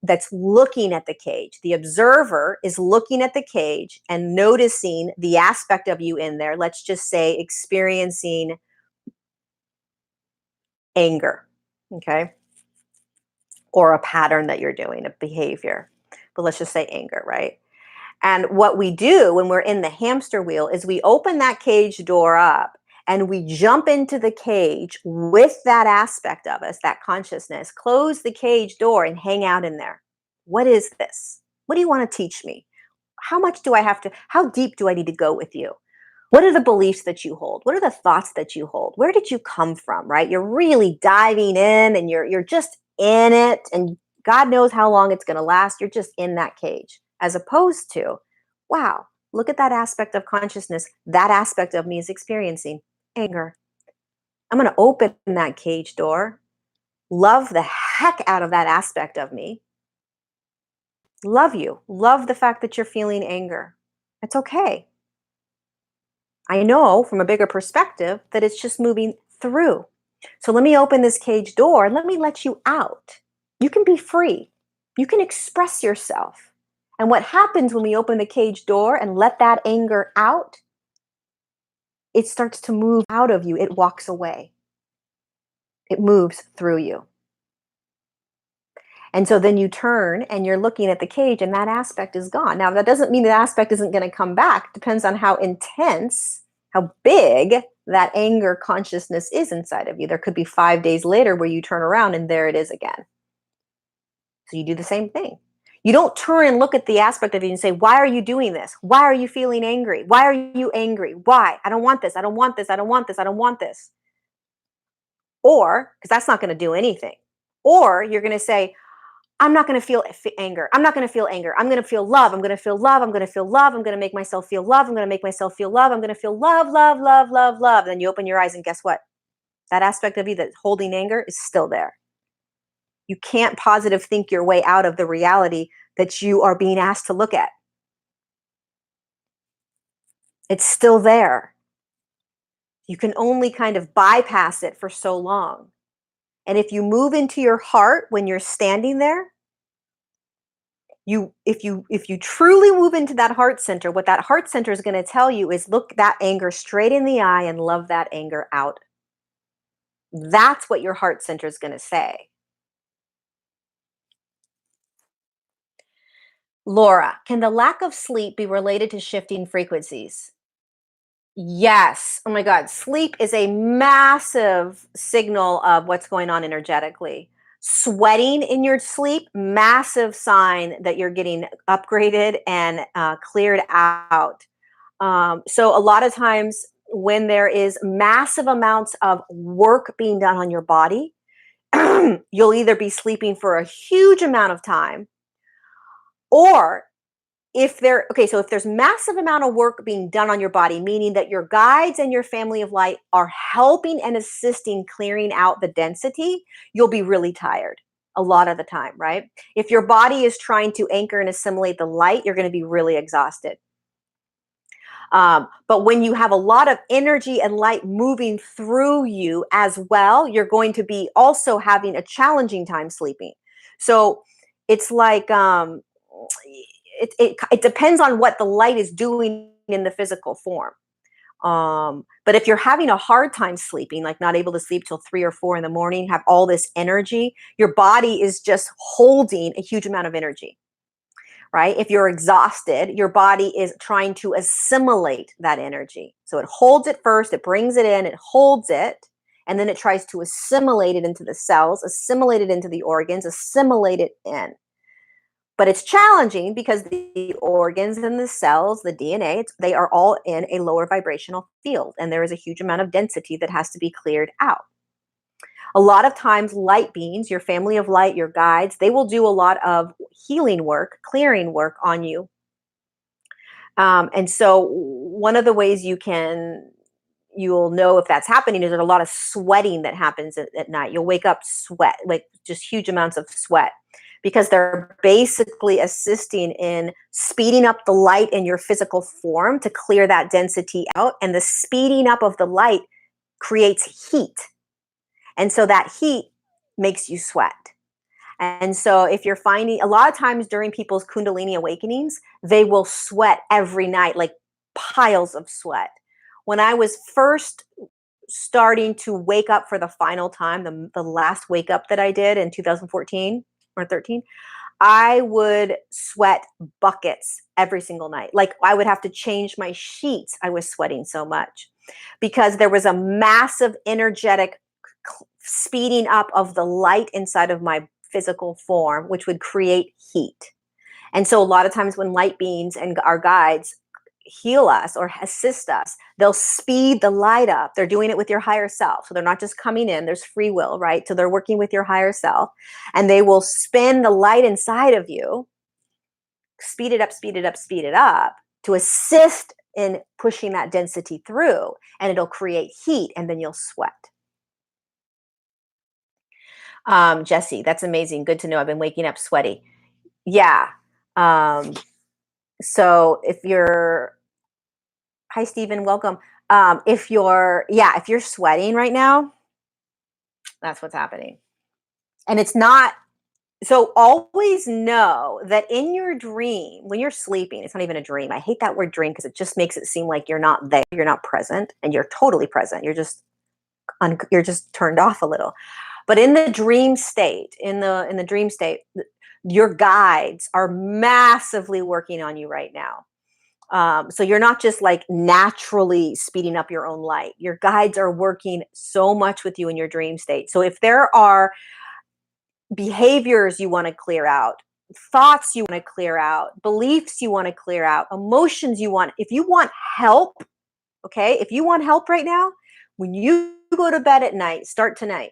that's looking at the cage. The observer is looking at the cage and noticing the aspect of you in there. Let's just say experiencing anger, okay? Or a pattern that you're doing, a behavior. But let's just say anger, right? And what we do when we're in the hamster wheel is we open that cage door up and we jump into the cage with that aspect of us, that consciousness, close the cage door and hang out in there. What is this? What do you want to teach me? How much do I have to, how deep do I need to go with you? What are the beliefs that you hold? What are the thoughts that you hold? Where did you come from, right? You're really diving in and you're just in it, and God knows how long it's going to last. You're just in that cage, as opposed to, wow, look at that aspect of consciousness. That aspect of me is experiencing anger. I'm going to open that cage door, love the heck out of that aspect of me. Love you. Love the fact that you're feeling anger. It's okay. I know from a bigger perspective that it's just moving through. So let me open this cage door and let me let you out. You can be free. You can express yourself. And what happens when we open the cage door and let that anger out? It starts to move out of you. It walks away. It moves through you. And so then you turn and you're looking at the cage and that aspect is gone. Now, that doesn't mean that aspect isn't going to come back. It depends on how intense, how big that anger consciousness is inside of you. There could be 5 days later where you turn around and there it is again. So you do the same thing. You don't turn and look at the aspect of you and say, why are you doing this? Why are you feeling angry? Why are you angry? Why? I don't want this. I don't want this. I don't want this. I don't want this. Or, because that's not going to do anything. Or you're going to say, I'm not going to feel anger. I'm not going to feel anger. I'm going to feel love. I'm going to feel love. I'm going to feel love. I'm going to make myself feel love. I'm going to make myself feel love. I'm going to feel love, love, love, love, love. Then you open your eyes and guess what? That aspect of you that's holding anger is still there. You can't positive think your way out of the reality that you are being asked to look at. It's still there. You can only kind of bypass it for so long. And if you move into your heart when you're standing there, if you truly move into that heart center, what that heart center is going to tell you is look that anger straight in the eye and love that anger out. That's what your heart center is going to say. Laura, can the lack of sleep be related to shifting frequencies? Yes. Oh my God. Sleep is a massive signal of what's going on energetically. Sweating in your sleep, massive sign that you're getting upgraded and cleared out. So a lot of times when there is massive amounts of work being done on your body, you'll either be sleeping for a huge amount of time, or if there's massive amount of work being done on your body, meaning that your guides and your family of light are helping and assisting clearing out the density, you'll be really tired a lot of the time, right? If your body is trying to anchor and assimilate the light, you're going to be really exhausted. But when you have a lot of energy and light moving through you as well, you're going to be also having a challenging time sleeping. So it's like, it depends on what the light is doing in the physical form. But if you're having a hard time sleeping, like not able to sleep till 3 or 4 in the morning, have all this energy, your body is just holding a huge amount of energy, right? If you're exhausted, your body is trying to assimilate that energy. So it holds it first, it brings it in, it holds it, and then it tries to assimilate it into the cells, assimilate it into the organs, assimilate it in. But it's challenging because the organs and the cells, the DNA, they are all in a lower vibrational field, and there is a huge amount of density that has to be cleared out. A lot of times light beings, your family of light, your guides, they will do a lot of healing work, clearing work on you. And so one of the ways you'll know if that's happening is there's a lot of sweating that happens at night. You'll wake up sweat, like just huge amounts of sweat, because they're basically assisting in speeding up the light in your physical form to clear that density out. And the speeding up of the light creates heat. And so that heat makes you sweat. And so if you're finding, a lot of times during people's Kundalini awakenings, they will sweat every night, like piles of sweat. When I was first starting to wake up for the final time, the last wake up that I did in 2014 or 13, I would sweat buckets every single night. Like I would have to change my sheets. I was sweating so much because there was a massive energetic speeding up of the light inside of my physical form, which would create heat. And so a lot of times when light beings and our guides heal us or assist us, they'll speed the light up. They're doing it with your higher self. So they're not just coming in, there's free will, right? So they're working with your higher self and they will spin the light inside of you, speed it up, speed it up, speed it up to assist in pushing that density through, and it'll create heat and then you'll sweat. Jesse, that's amazing. Good to know. I've been waking up sweaty. Yeah. So if you're, hi Stephen, welcome. If you're sweating right now, that's what's happening. And it's not, so always know that in your dream, when you're sleeping, it's not even a dream. I hate that word dream because it just makes it seem like you're not there, you're not present, and you're totally present. You're just turned off a little. But in the dream state, your guides are massively working on you right now. So you're not just like naturally speeding up your own light. Your guides are working so much with you in your dream state. So if there are behaviors you want to clear out, thoughts you want to clear out, beliefs you want to clear out, emotions if you want help, okay, if you want help right now, when you go to bed at night, start tonight.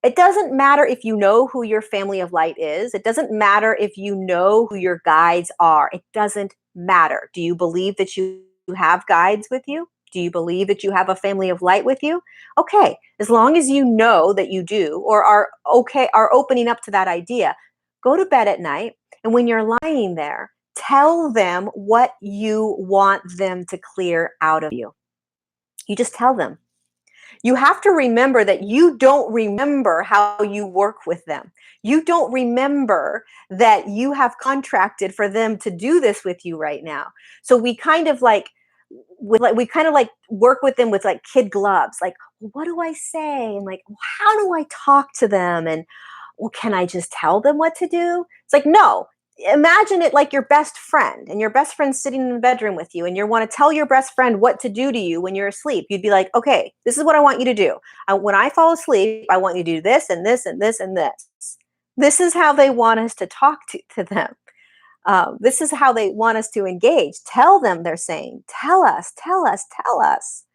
It doesn't matter if you know who your family of light is. It doesn't matter if you know who your guides are. It doesn't matter. Do you believe that you have guides with you? Do you believe that you have a family of light with you? Okay, as long as you know that you do or are opening up to that idea, go to bed at night, and when you're lying there, tell them what you want them to clear out of you. You just tell them. You have to remember that you don't remember how you work with them. You don't remember that you have contracted for them to do this with you right now. So we kind of like work with them with like kid gloves. Like, what do I say? And like, how do I talk to them? And well, can I just tell them what to do? It's like, no. Imagine it like your best friend, and your best friend's sitting in the bedroom with you, and you want to tell your best friend what to do to you when you're asleep. You'd be like, okay, this is what I want you to do. When I fall asleep, I want you to do this and this and this and this. This is how they want us to talk to them. This is how they want us to engage. Tell them, they're saying, tell us, tell us, tell us,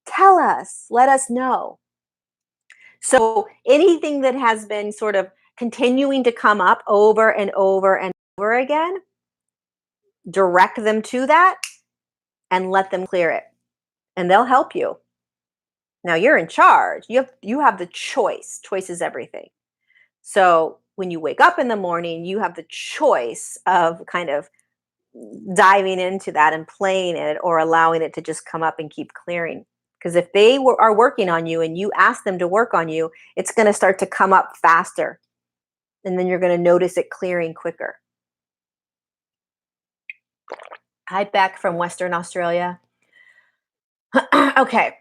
tell us, let us know. So anything that has been sort of continuing to come up over and over and over again, direct them to that and let them clear it. And they'll help you. Now you're in charge. You have the choice. Choice is everything. So when you wake up in the morning, you have the choice of kind of diving into that and playing it or allowing it to just come up and keep clearing. Because if they are working on you and you ask them to work on you, it's going to start to come up faster. And then you're going to notice it clearing quicker. Hi, Beck from Western Australia. Okay.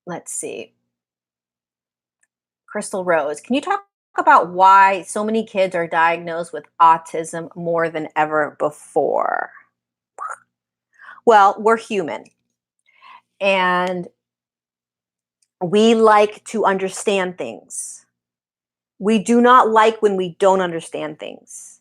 Let's see. Crystal Rose, can you talk about why so many kids are diagnosed with autism more than ever before? Well, we're human. And we like to understand things. We do not like when we don't understand things.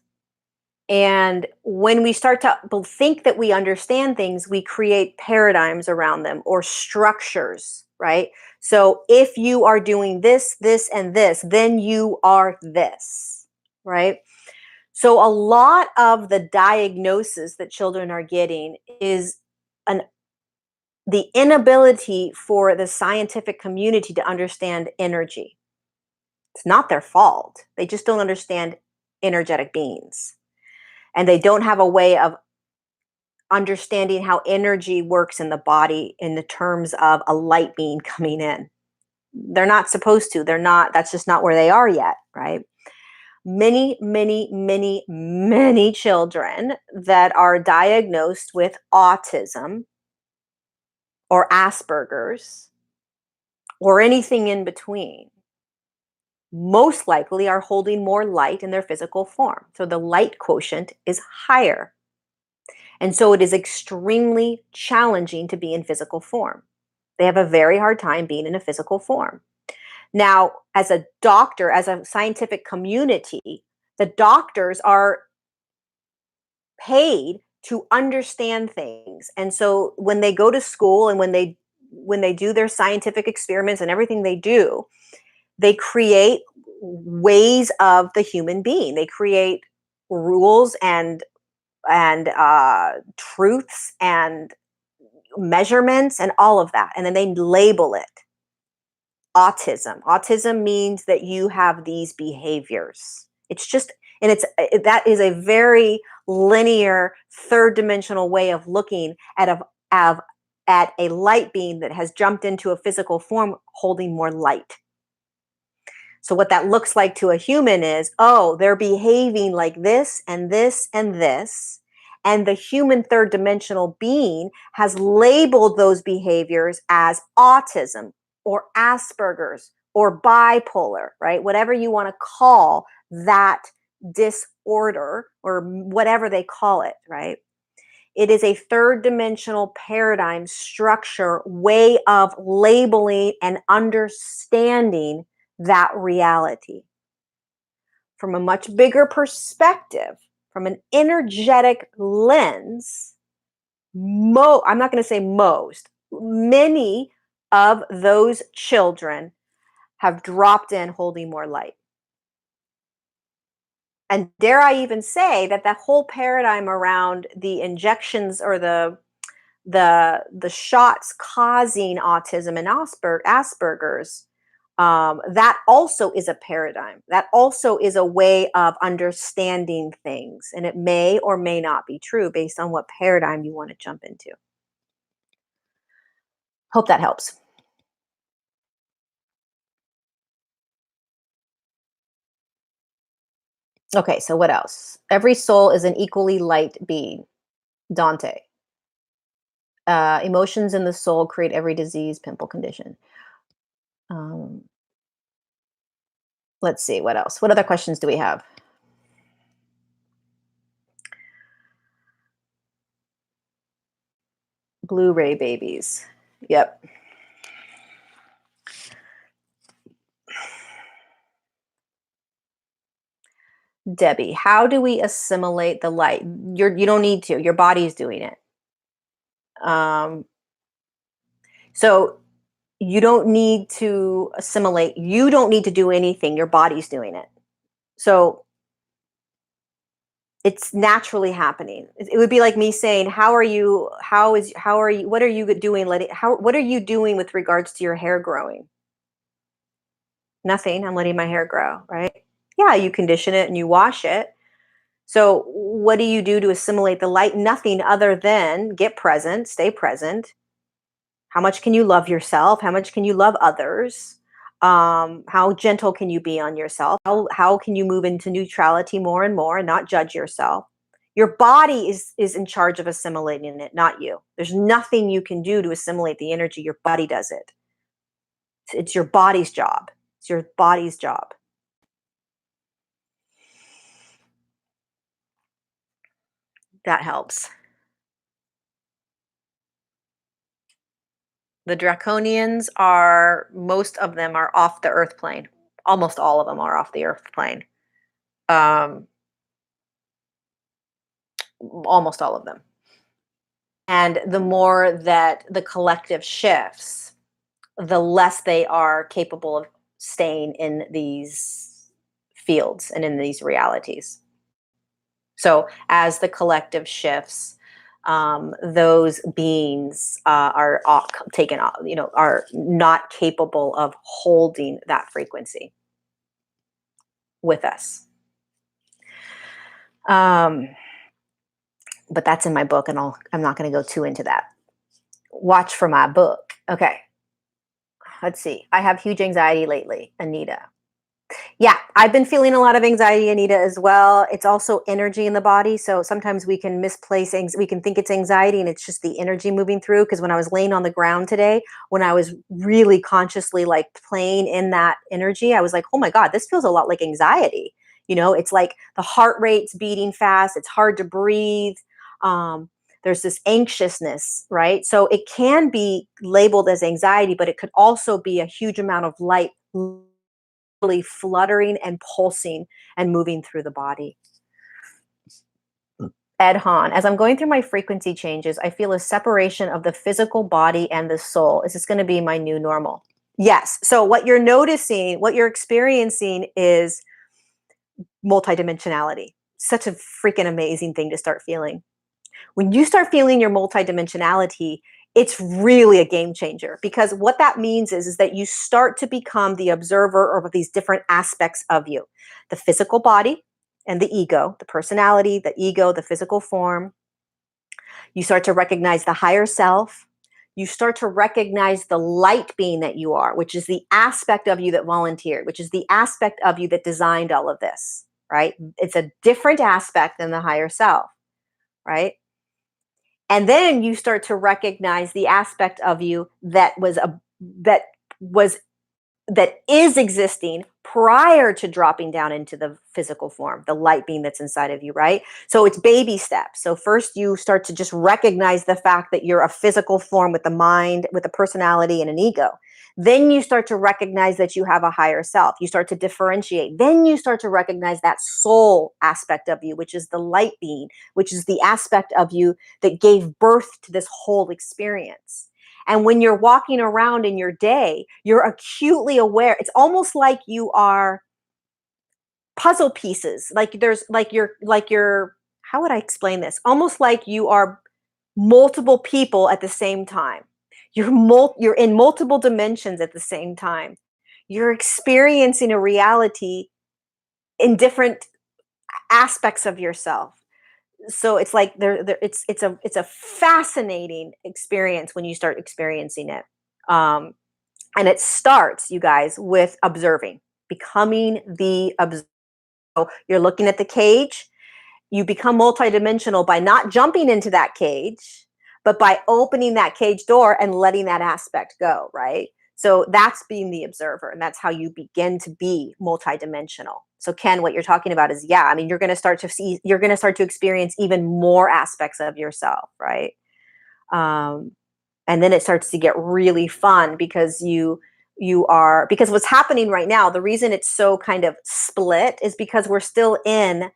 And when we start to think that we understand things, we create paradigms around them or structures, right? So if you are doing this, this, and this, then you are this, right? So a lot of the diagnosis that children are getting is the inability for the scientific community to understand energy. It's not their fault. They just don't understand energetic beings. And they don't have a way of understanding how energy works in the body in the terms of a light being coming in. They're not supposed to. They're not, that's just not where they are yet, right? Many, many, many, many children that are diagnosed with autism or Asperger's or anything in between most likely are holding more light in their physical form. So the light quotient is higher. And so it is extremely challenging to be in physical form. They have a very hard time being in a physical form. Now, as a doctor, as a scientific community, the doctors are paid to understand things. And so when they go to school and when they do their scientific experiments and everything they do, they create ways of the human being. They create rules and truths and measurements and all of that, and then they label it autism. Autism means that you have these behaviors. It's just, and that is a very linear third dimensional way of looking at a light being that has jumped into a physical form holding more light. So what that looks like to a human is, oh, they're behaving like this and this and this. And the human third dimensional being has labeled those behaviors as autism or Asperger's or bipolar, right? Whatever you want to call that disorder or whatever they call it, right? It is a third dimensional paradigm structure, way of labeling and understanding that reality from a much bigger perspective, from an energetic lens. I'm not going to say most, many of those children have dropped in holding more light. And dare I even say that that whole paradigm around the injections or the shots causing autism and Asperger's, that also is a paradigm. That also is a way of understanding things, and it may or may not be true based on what paradigm you want to jump into. Hope that helps. Okay, so what else? Every soul is an equally light being. Dante. Emotions in the soul create every disease, pimple, condition. Um, let's see, what else? What other questions do we have? Blu-ray babies. Yep. Debbie, how do we assimilate the light? You don't need to. Your body's doing it. Um, so you don't need to assimilate. You don't need to do anything. Your body's doing it. So it's naturally happening. It would be like me saying, "How are you? How are you? What are you doing? What are you doing with regards to your hair growing?" Nothing. I'm letting my hair grow, right? Yeah, you condition it and you wash it. So what do you do to assimilate the light? Nothing other than get present, stay present. How much can you love yourself? How much can you love others? How gentle can you be on yourself? How can you move into neutrality more and more and not judge yourself? Your body is in charge of assimilating it, not you. There's nothing you can do to assimilate the energy. Your body does it. It's your body's job. It's your body's job. That helps. The draconians are, most of them are off the earth plane. Almost all of them are off the earth plane. Almost all of them. And the more that the collective shifts, the less they are capable of staying in these fields and in these realities. So as the collective shifts, those beings are taken off, are not capable of holding that frequency with us. But that's in my book, and I'm not going to go too into that. Watch for my book. Okay. Let's see. I have huge anxiety lately, Anita. Yeah, I've been feeling a lot of anxiety, Anita, as well. It's also energy in the body. So sometimes we can misplace we can think it's anxiety and it's just the energy moving through. Because when I was laying on the ground today, when I was really consciously like playing in that energy, I was like, oh my God, this feels a lot like anxiety. You know, it's like the heart rate's beating fast. It's hard to breathe. There's this anxiousness, right? So it can be labeled as anxiety, but it could also be a huge amount of light fluttering and pulsing and moving through the body. Ed Hahn, as I'm going through my frequency changes, I feel a separation of the physical body and the soul. Is this going to be my new normal? Yes. So what you're noticing, what you're experiencing is multidimensionality. Such a freaking amazing thing to start feeling. When you start feeling your multidimensionality, it's really a game changer, because what that means is that you start to become the observer of these different aspects of you: the physical body and the ego, the personality, the ego, the physical form. You start to recognize the higher self. You start to recognize the light being that you are, which is the aspect of you that volunteered, which is the aspect of you that designed all of this, right? It's a different aspect than the higher self, right? And then you start to recognize the aspect of you that was that is existing prior to dropping down into the physical form, the light being that's inside of you, right? So it's baby steps. So first you start to just recognize the fact that you're a physical form with a mind, with a personality and an ego. Then you start to recognize that you have a higher self. You start to differentiate. Then you start to recognize that soul aspect of you, which is the light being, which is the aspect of you that gave birth to this whole experience. And when you're walking around in your day, you're acutely aware. It's almost like you are puzzle pieces. Like there's like you're how would I explain this? Almost like you are multiple people at the same time. You're in multiple dimensions at the same time. You're experiencing a reality in different aspects of yourself. So it's like it's a fascinating experience when you start experiencing it. Um, And it starts, you guys, with observing, becoming the observer. You're looking at the cage. You become multidimensional by not jumping into that cage, but by opening that cage door and letting that aspect go, right? So that's being the observer, and that's how you begin to be multidimensional. So Ken, what you're talking about is, yeah, I mean, you're going to start to experience even more aspects of yourself, right? Um, and then it starts to get really fun because because what's happening right now, the reason it's so kind of split is because we're still in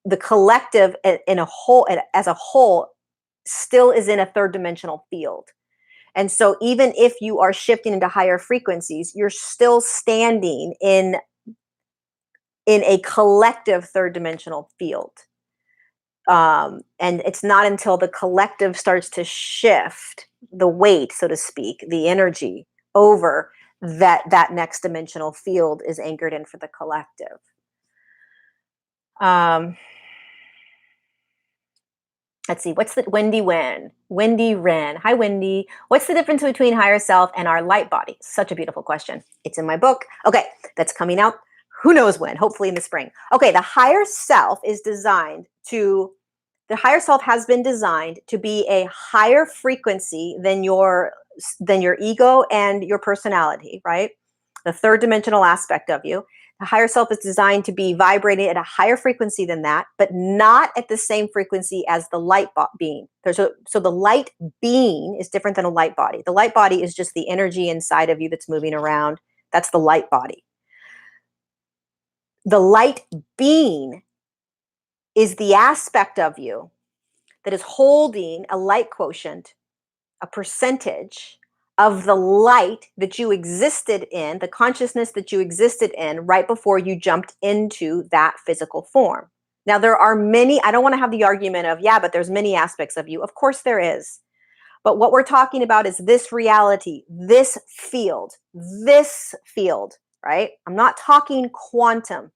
the collective in a whole, as a whole, still is in a third dimensional field. And so even if you are shifting into higher frequencies, you're still standing in a collective third dimensional field. And it's not until the collective starts to shift the weight, so to speak, the energy over, that next dimensional field is anchored in for the collective. Let's see, what's the Wendy Wren. Hi, Wendy. What's the difference between higher self and our light body? Such a beautiful question. It's in my book. Okay, that's coming out. Who knows when? Hopefully in the spring. Okay, the higher self has been designed to be a higher frequency than your ego and your personality, right? The third dimensional aspect of you. The higher self is designed to be vibrating at a higher frequency than that, but not at the same frequency as the light being. So the light being is different than a light body. The light body is just the energy inside of you that's moving around. That's the light body. The light being is the aspect of you that is holding a light quotient, a percentage of the light that you existed in, the consciousness that you existed in right before you jumped into that physical form. Now, there are many, I don't want to have the argument of, yeah, but there's many aspects of you. Of course there is. But what we're talking about is this reality, this field, right? I'm not talking quantum.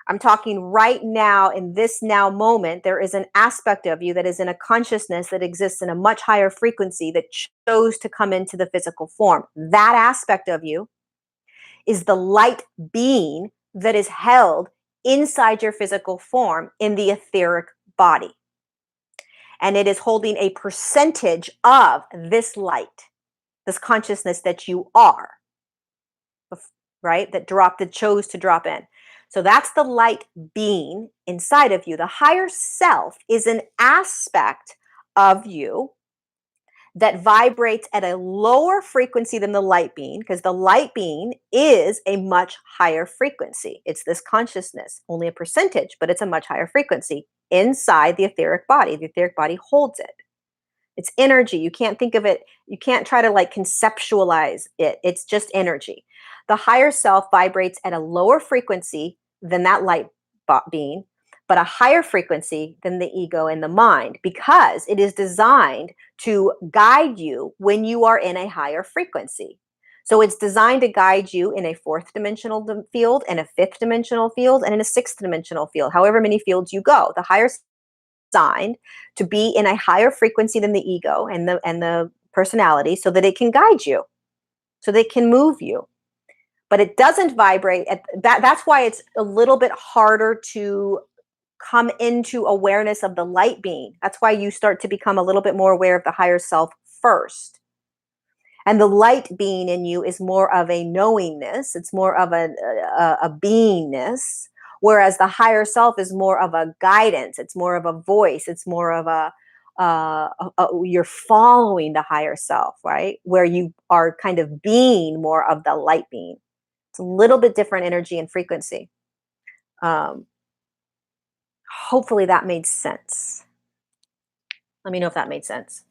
I'm talking right now, in this now moment, there is an aspect of you that is in a consciousness that exists in a much higher frequency that chose to come into the physical form. That aspect of you is the light being that is held inside your physical form in the etheric body. And it is holding a percentage of this light, this consciousness that you are, right? That chose to drop in. So that's the light being inside of you. The higher self is an aspect of you that vibrates at a lower frequency than the light being, because the light being is a much higher frequency. It's this consciousness, only a percentage, but it's a much higher frequency inside the etheric body. The etheric body holds it. It's energy. You can't think of it, you can't try to like conceptualize it. It's just energy. The higher self vibrates at a lower frequency than that light being, but a higher frequency than the ego and the mind, because it is designed to guide you when you are in a higher frequency. So it's designed to guide you in a fourth dimensional field, and a fifth dimensional field, and in a sixth dimensional field, however many fields you go. The higher designed to be in a higher frequency than the ego and the personality, so that it can guide you, so that it can move you. But it doesn't vibrate at that. That's why it's a little bit harder to come into awareness of the light being. That's why you start to become a little bit more aware of the higher self first. And the light being in you is more of a knowingness. It's more of a beingness. Whereas the higher self is more of a guidance. It's more of a voice. It's more of you're following the higher self, right? Where you are kind of being more of the light being. It's a little bit different energy and frequency. Hopefully that made sense. Let me know if that made sense.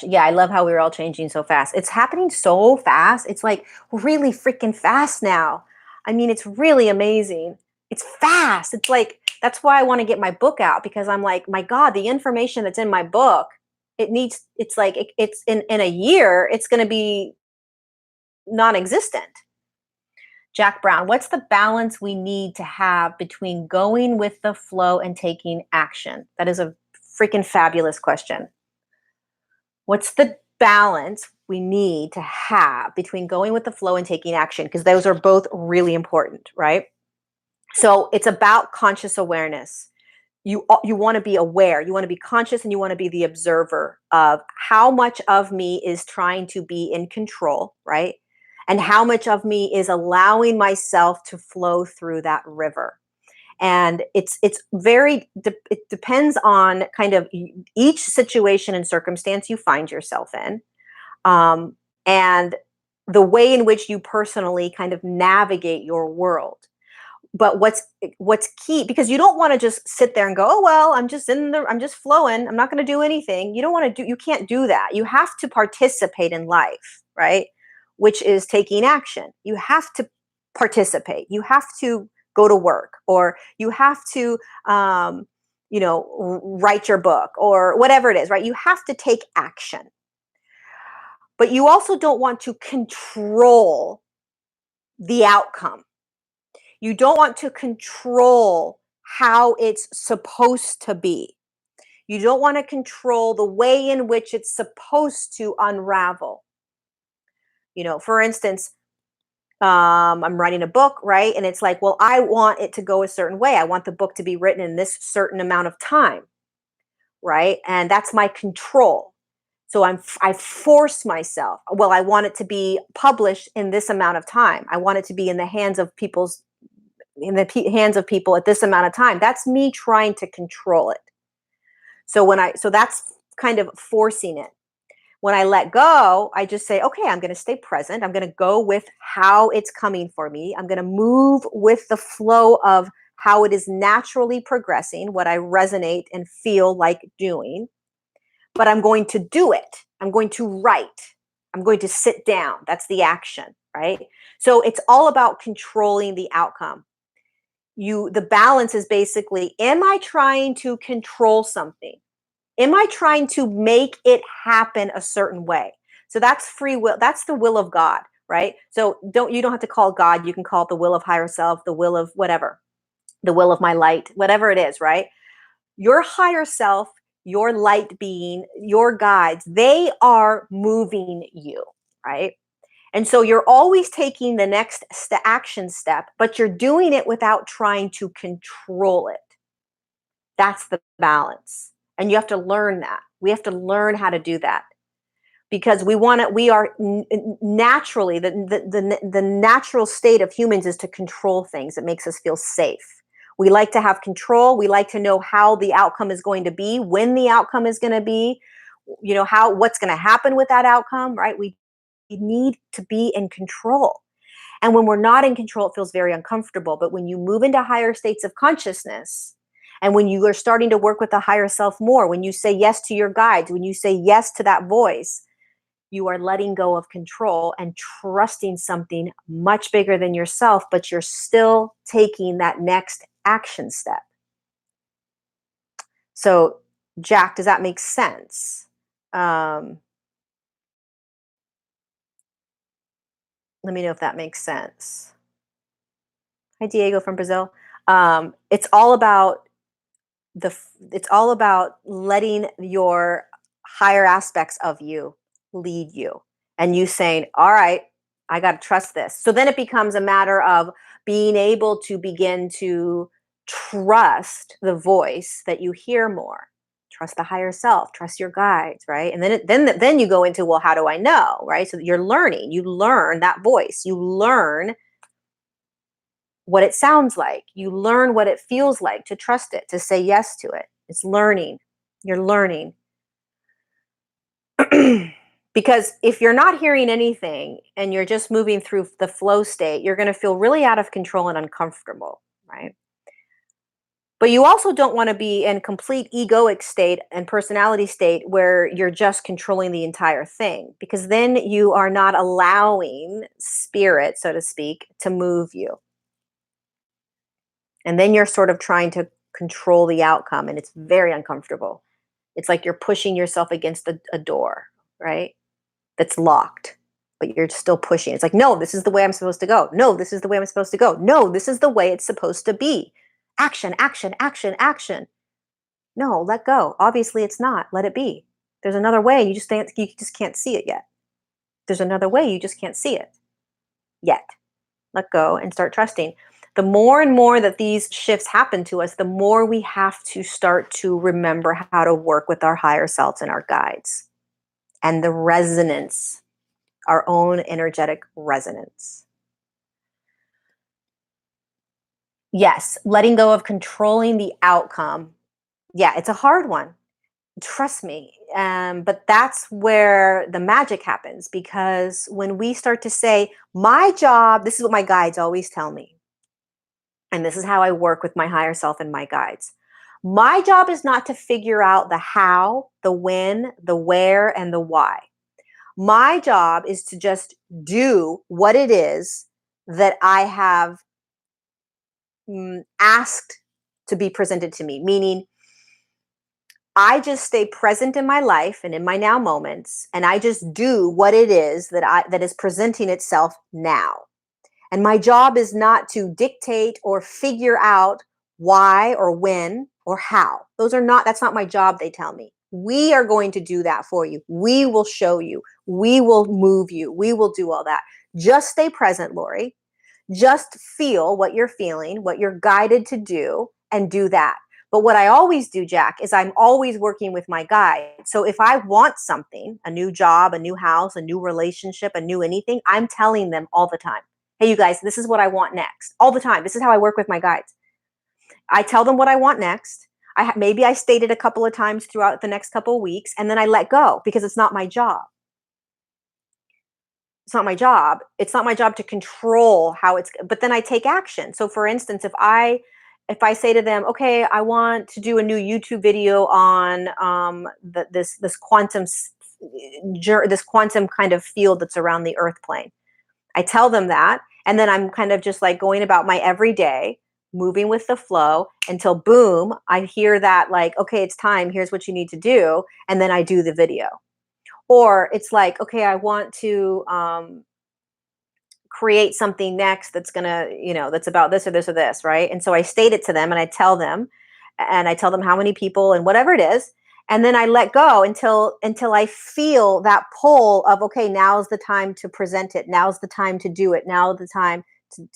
Yeah, I love how we're all changing so fast. It's happening so fast. It's like really freaking fast now. I mean, it's really amazing. It's fast. It's like, that's why I want to get my book out, because I'm like, my God, the information that's in my book, it's like, it's in a year, it's going to be non-existent. Jack Brown, what's the balance we need to have between going with the flow and taking action? That is a freaking fabulous question. What's the balance we need to have between going with the flow and taking action? Because those are both really important, right? So it's about conscious awareness. You want to be aware, you want to be conscious, and you want to be the observer of how much of me is trying to be in control, right? And how much of me is allowing myself to flow through that river. And it's very it depends on kind of each situation and circumstance you find yourself in, and the way in which you personally kind of navigate your world. But what's key, because you don't want to just sit there and go, oh well, I'm just flowing, I'm not going to do anything. You can't do that. You have to participate in life, right? Which is taking action. You have to participate. You have to go to work, or you have to write your book, or whatever it is, right? You have to take action. But you also don't want to control the outcome. You don't want to control how it's supposed to be. You don't want to control the way in which it's supposed to unravel. For instance, I'm writing a book, right? And it's like, well, I want it to go a certain way. I want the book to be written in this certain amount of time, right? And that's my control. So I force myself. Well, I want it to be published in this amount of time. I want it to be in the hands of people at this amount of time. That's me trying to control it. So that's kind of forcing it. When I let go, I just say, okay, I'm going to stay present. I'm going to go with how it's coming for me. I'm going to move with the flow of how it is naturally progressing, what I resonate and feel like doing. But I'm going to do it. I'm going to write. I'm going to sit down. That's the action, right? So it's all about controlling the outcome. The balance is basically, am I trying to control something? Am I trying to make it happen a certain way? So that's free will. That's the will of God, right? So you don't have to call God. You can call it the will of higher self, the will of whatever, the will of my light, whatever it is, right? Your higher self, your light being, your guides, they are moving you, right? And so you're always taking the next action step, but you're doing it without trying to control it. That's the balance. And you have to learn that. We have to learn how to do that because we are naturally, the natural state of humans is to control things. It makes us feel safe. We like to have control. We like to know how the outcome is going to be, when the outcome is going to be, what's going to happen with that outcome, right? We need to be in control. And when we're not in control, it feels very uncomfortable. But when you move into higher states of consciousness, and when you are starting to work with the higher self more, when you say yes to your guides, when you say yes to that voice, you are letting go of control and trusting something much bigger than yourself, but you're still taking that next action step. So, Jack, does that make sense? Let me know if that makes sense. Hi, Diego from Brazil. It's all about it's all about letting your higher aspects of you lead you, and you saying, all right, I got to trust this. So then it becomes a matter of being able to begin to trust the voice that you hear more, trust the higher self, trust your guides, right? And then you go into, well, how do I know, right? So you're learning, you learn that voice, you learn what it sounds like. You learn what it feels like to trust it, to say yes to it. It's learning. You're learning. Because if you're not hearing anything and you're just moving through the flow state, you're going to feel really out of control and uncomfortable, right? But you also don't want to be in complete egoic state and personality state where you're just controlling the entire thing, because then you are not allowing spirit, so to speak, to move you. And then you're sort of trying to control the outcome, and it's very uncomfortable. It's like you're pushing yourself against a door, right? That's locked, but you're still pushing. It's like, no, this is the way I'm supposed to go. No, this is the way I'm supposed to go. No, this is the way it's supposed to be. Action, action, action, action. No, let go. Obviously, it's not. Let it be. There's another way. You just can't see it yet. There's another way. You just can't see it yet. Let go and start trusting. The more and more that these shifts happen to us, the more we have to start to remember how to work with our higher selves and our guides and the resonance, our own energetic resonance. Yes, letting go of controlling the outcome. Yeah, it's a hard one. Trust me. But that's where the magic happens, because when we start to say, my job, this is what my guides always tell me. And this is how I work with my higher self and my guides. My job is not to figure out the how, the when, the where, and the why. My job is to just do what it is that I have asked to be presented to me, meaning I just stay present in my life and in my now moments, and I just do what it is that is presenting itself now. And my job is not to dictate or figure out why or when or how. That's not my job, they tell me. We are going to do that for you. We will show you. We will move you. We will do all that. Just stay present, Lori. Just feel what you're feeling, what you're guided to do, and do that. But what I always do, Jack, is I'm always working with my guide. So if I want something, a new job, a new house, a new relationship, a new anything, I'm telling them all the time, hey, you guys, this is what I want next. All the time. This is how I work with my guides. I tell them what I want next. Maybe I state it a couple of times throughout the next couple of weeks, and then I let go because it's not my job. It's not my job. It's not my job to control how it's, but then I take action. So for instance, if I say to them, okay, I want to do a new YouTube video on this quantum kind of field that's around the earth plane. I tell them that, and then I'm kind of just like going about my everyday, moving with the flow until boom, I hear that like, okay, it's time. Here's what you need to do. And then I do the video. Or it's like, okay, I want to create something next that's gonna, that's about this or this or this, right? And so I state it to them and I tell them, how many people and whatever it is, and then I let go until I feel that pull of, okay, now's the time to present it, now's the time to do it, now's the time to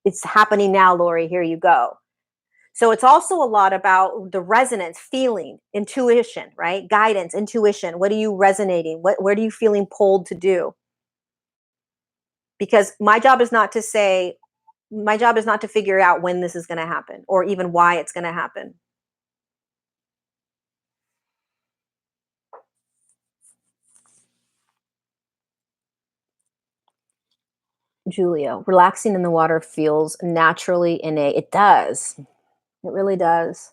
it's happening now, Lori, here you go. So it's also a lot about the resonance, feeling, intuition, right? Guidance, intuition. What are you resonating? Where are you feeling pulled to do? Because my job is not to figure out when this is going to happen or even why it's going to happen. Julia, relaxing in the water feels naturally innate. It does. It really does.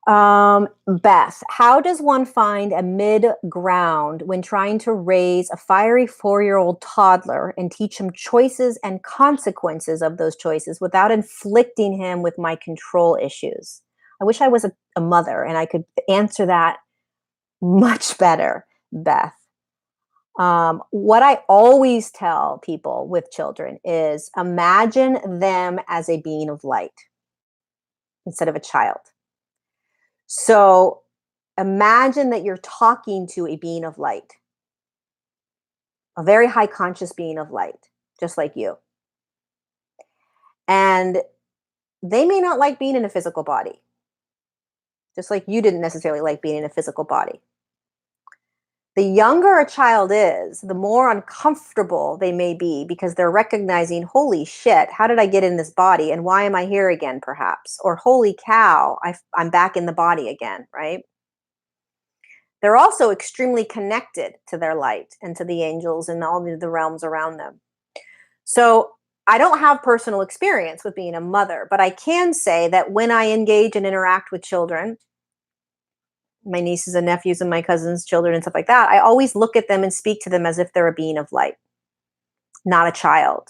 Beth, how does one find a mid ground when trying to raise a fiery 4-year-old toddler and teach him choices and consequences of those choices without inflicting him with my control issues? I wish I was a mother and I could answer that much better, Beth. What I always tell people with children is imagine them as a being of light instead of a child. So imagine that you're talking to a being of light, a very high conscious being of light, just like you. And they may not like being in a physical body, just like you didn't necessarily like being in a physical body. The younger a child is, the more uncomfortable they may be because they're recognizing, holy shit, how did I get in this body? And why am I here again, perhaps? Or holy cow, I'm back in the body again, right? They're also extremely connected to their light and to the angels and all the realms around them. So I don't have personal experience with being a mother, but I can say that when I engage and interact with children, my nieces and nephews and my cousins' children and stuff like that, I always look at them and speak to them as if they're a being of light, not a child.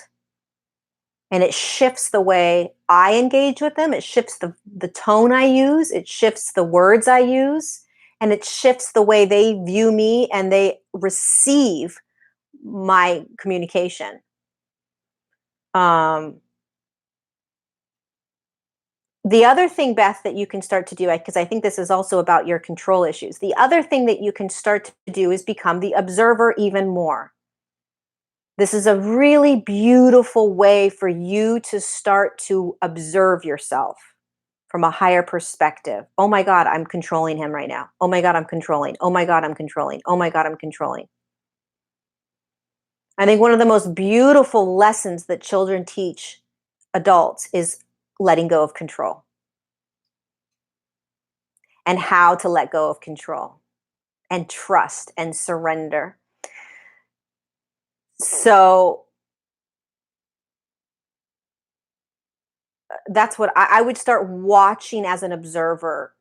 And it shifts the way I engage with them. It shifts the tone I use. It shifts the words I use. And it shifts the way they view me and they receive my communication. The other thing, Beth, that you can start to do, because I think this is also about your control issues. The other thing that you can start to do is become the observer even more. This is a really beautiful way for you to start to observe yourself from a higher perspective. Oh my God, I'm controlling him right now. Oh my God, I'm controlling. Oh my God, I'm controlling. Oh my God, I'm controlling. I think one of the most beautiful lessons that children teach adults is letting go of control and how to let go of control and trust and surrender. So that's what I would start watching as an observer.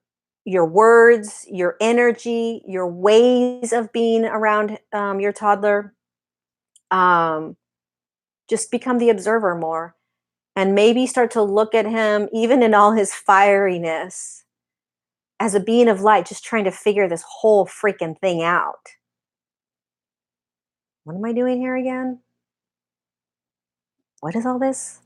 Your words, your energy, your ways of being around your toddler. Just become the observer more and maybe start to look at him, even in all his fieriness, as a being of light, just trying to figure this whole freaking thing out. What am I doing here again? What is all this?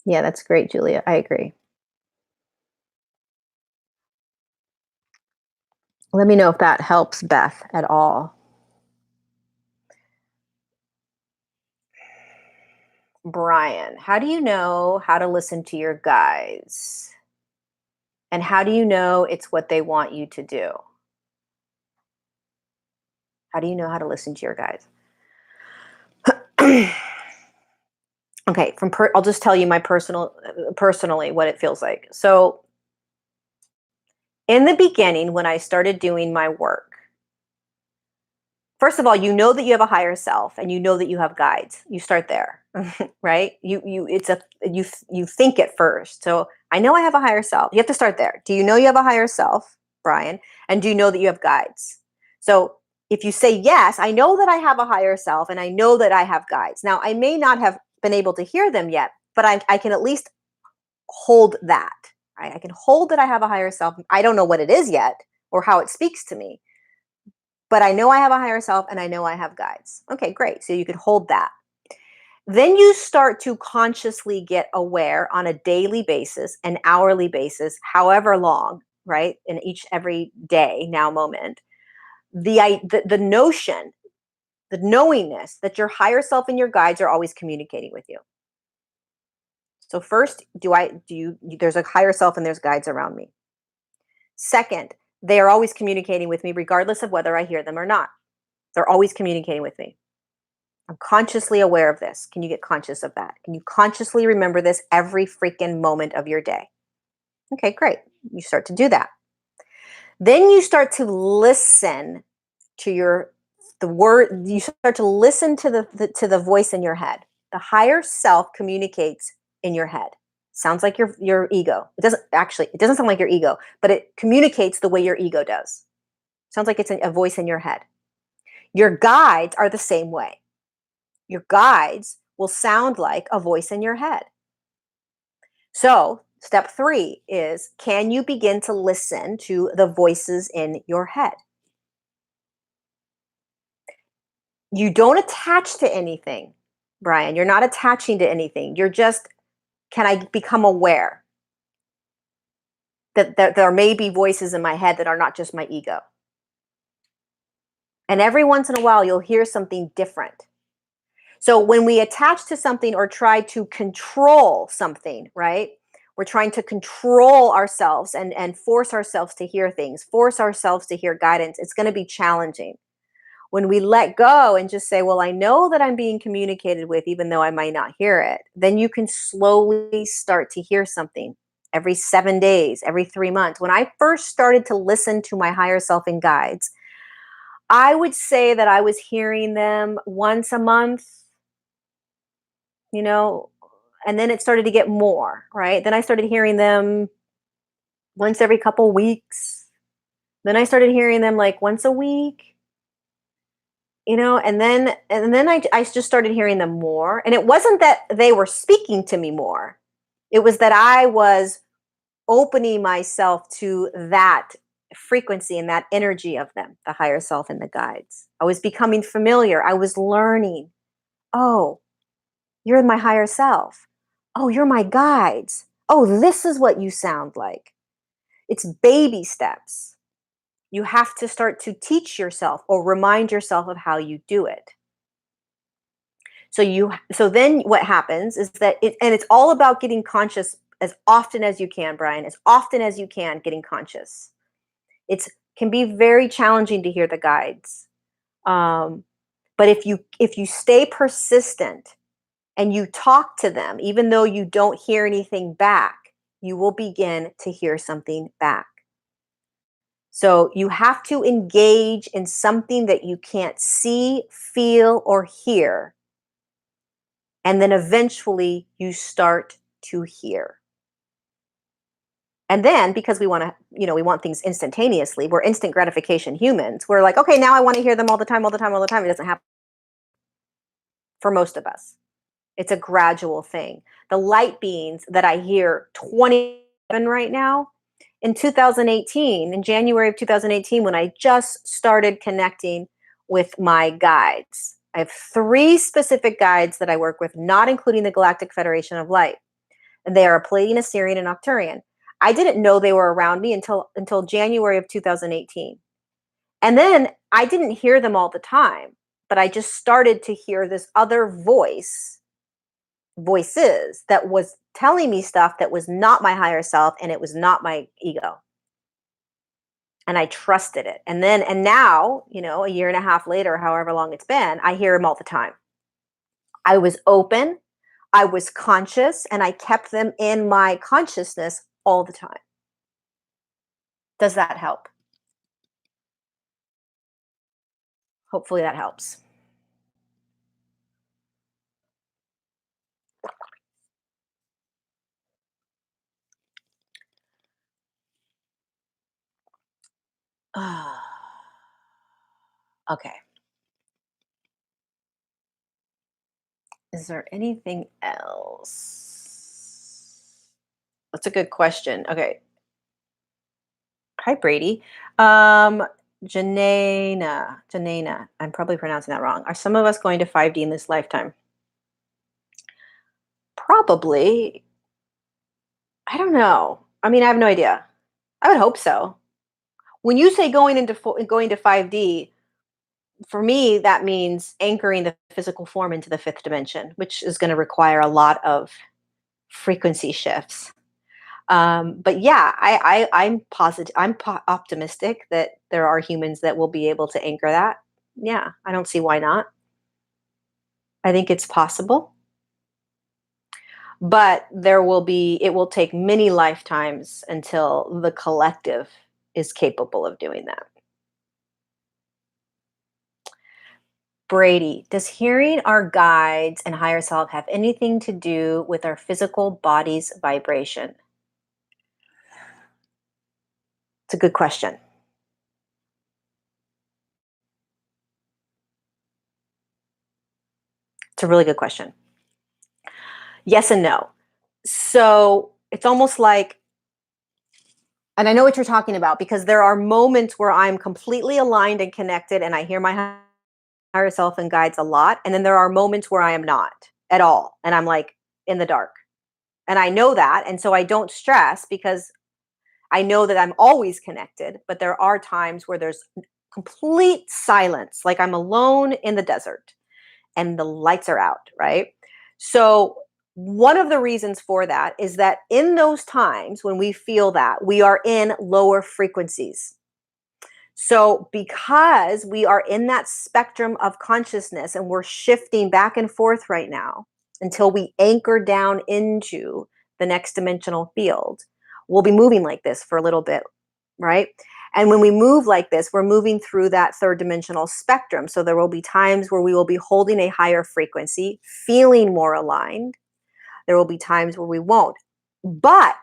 Yeah, that's great, Julia. I agree. Let me know if that helps, Beth, at all. Brian, how do you know how to listen to your guides? And how do you know it's what they want you to do? How do you know how to listen to your guides? Okay, I'll just tell you my personally what it feels like. So in the beginning, when I started doing my work, first of all, you know that you have a higher self and you know that you have guides. You start there, right? You think it first. So I know I have a higher self. You have to start there. Do you know you have a higher self, Brian? And do you know that you have guides? So if you say yes, I know that I have a higher self and I know that I have guides. Now, I may not have been able to hear them yet, but I can at least hold that. Right? I can hold that I have a higher self. I don't know what it is yet or how it speaks to me, but I know I have a higher self and I know I have guides. Okay, great. So you can hold that. Then you start to consciously get aware on a daily basis, an hourly basis, however long, right? In each every day, now moment, the notion, the knowingness that your higher self and your guides are always communicating with you. So first, there's a higher self and there's guides around me. Second, they are always communicating with me regardless of whether I hear them or not. They're always communicating with me. I'm consciously aware of this. Can you get conscious of that? Can you consciously remember this every freaking moment of your day? Okay, great. You start to do that. Then you start to listen to the word. You start to listen to the voice in your head. The higher self communicates in your head. Sounds like your ego. It doesn't sound like your ego, but it communicates the way your ego does. Sounds like it's a voice in your head. Your guides are the same way. Your guides will sound like a voice in your head. So, step 3 is, can you begin to listen to the voices in your head? You don't attach to anything, Brian. You're not attaching to anything. You're just, can I become aware that there may be voices in my head that are not just my ego? And every once in a while, you'll hear something different. So when we attach to something or try to control something, right? We're trying to control ourselves and force ourselves to hear things, force ourselves to hear guidance. It's going to be challenging. When we let go and just say, well, I know that I'm being communicated with, even though I might not hear it, then you can slowly start to hear something every 7 days, every 3 months. When I first started to listen to my higher self and guides, I would say that I was hearing them once a month, you know, and then it started to get more, right? Then I started hearing them once every couple weeks. Then I started hearing them like once a week, and then I just started hearing them more. And it wasn't that they were speaking to me more. It was that I was opening myself to that frequency and that energy of them, the higher self and the guides. I was becoming familiar. I was learning. Oh, you're my higher self. Oh, you're my guides. Oh, this is what you sound like. It's baby steps. You have to start to teach yourself or remind yourself of how you do it. So then what happens is that it's all about getting conscious as often as you can, Brian, as often as you can, getting conscious. It can be very challenging to hear the guides. But if you stay persistent and you talk to them, even though you don't hear anything back, you will begin to hear something back. So you have to engage in something that you can't see, feel, or hear. And then eventually you start to hear. And then because we want things instantaneously, we're instant gratification humans. We're like, okay, now I want to hear them all the time, all the time, all the time. It doesn't happen for most of us. It's a gradual thing. The light beings that I hear 27 right now, in 2018, in January of 2018, when I just started connecting with my guides. I have 3 specific guides that I work with, not including the Galactic Federation of Light. And they are a Pleiadian, a Sirian, and Arcturian. I didn't know they were around me until January of 2018. And then I didn't hear them all the time, but I just started to hear this other voices that was telling me stuff that was not my higher self and it was not my ego. And I trusted it. And now, a year and a half later, however long it's been, I hear them all the time. I was open, I was conscious, and I kept them in my consciousness all the time. Does that help? Hopefully that helps. Okay. Is there anything else? That's a good question. Okay. Hi, Brady. Um, Janena. I'm probably pronouncing that wrong. Are some of us going to 5D in this lifetime? Probably. I don't know. I mean, I have no idea. I would hope so. When you say going to 5D, for me, that means anchoring the physical form into the fifth dimension, which is going to require a lot of frequency shifts. But yeah, I'm positive. Optimistic that there are humans that will be able to anchor that. Yeah, I don't see why not. I think it's possible, but it will take many lifetimes until the collective is capable of doing that. Brady, does hearing our guides and higher self have anything to do with our physical body's vibration? It's a good question. It's a really good question. Yes and no. So it's almost like, and I know what you're talking about because there are moments where I'm completely aligned and connected and I hear my higher self and guides a lot. And then there are moments where I am not at all. And I'm like in the dark. And I know that. And so I don't stress because I know that I'm always connected. But there are times where there's complete silence, like I'm alone in the desert and the lights are out, right? So, one of the reasons for that is that in those times when we feel that, we are in lower frequencies. So, because we are in that spectrum of consciousness and we're shifting back and forth right now until we anchor down into the next dimensional field, we'll be moving like this for a little bit, right? And when we move like this, we're moving through that third dimensional spectrum. So, there will be times where we will be holding a higher frequency, feeling more aligned. There will be times where we won't. But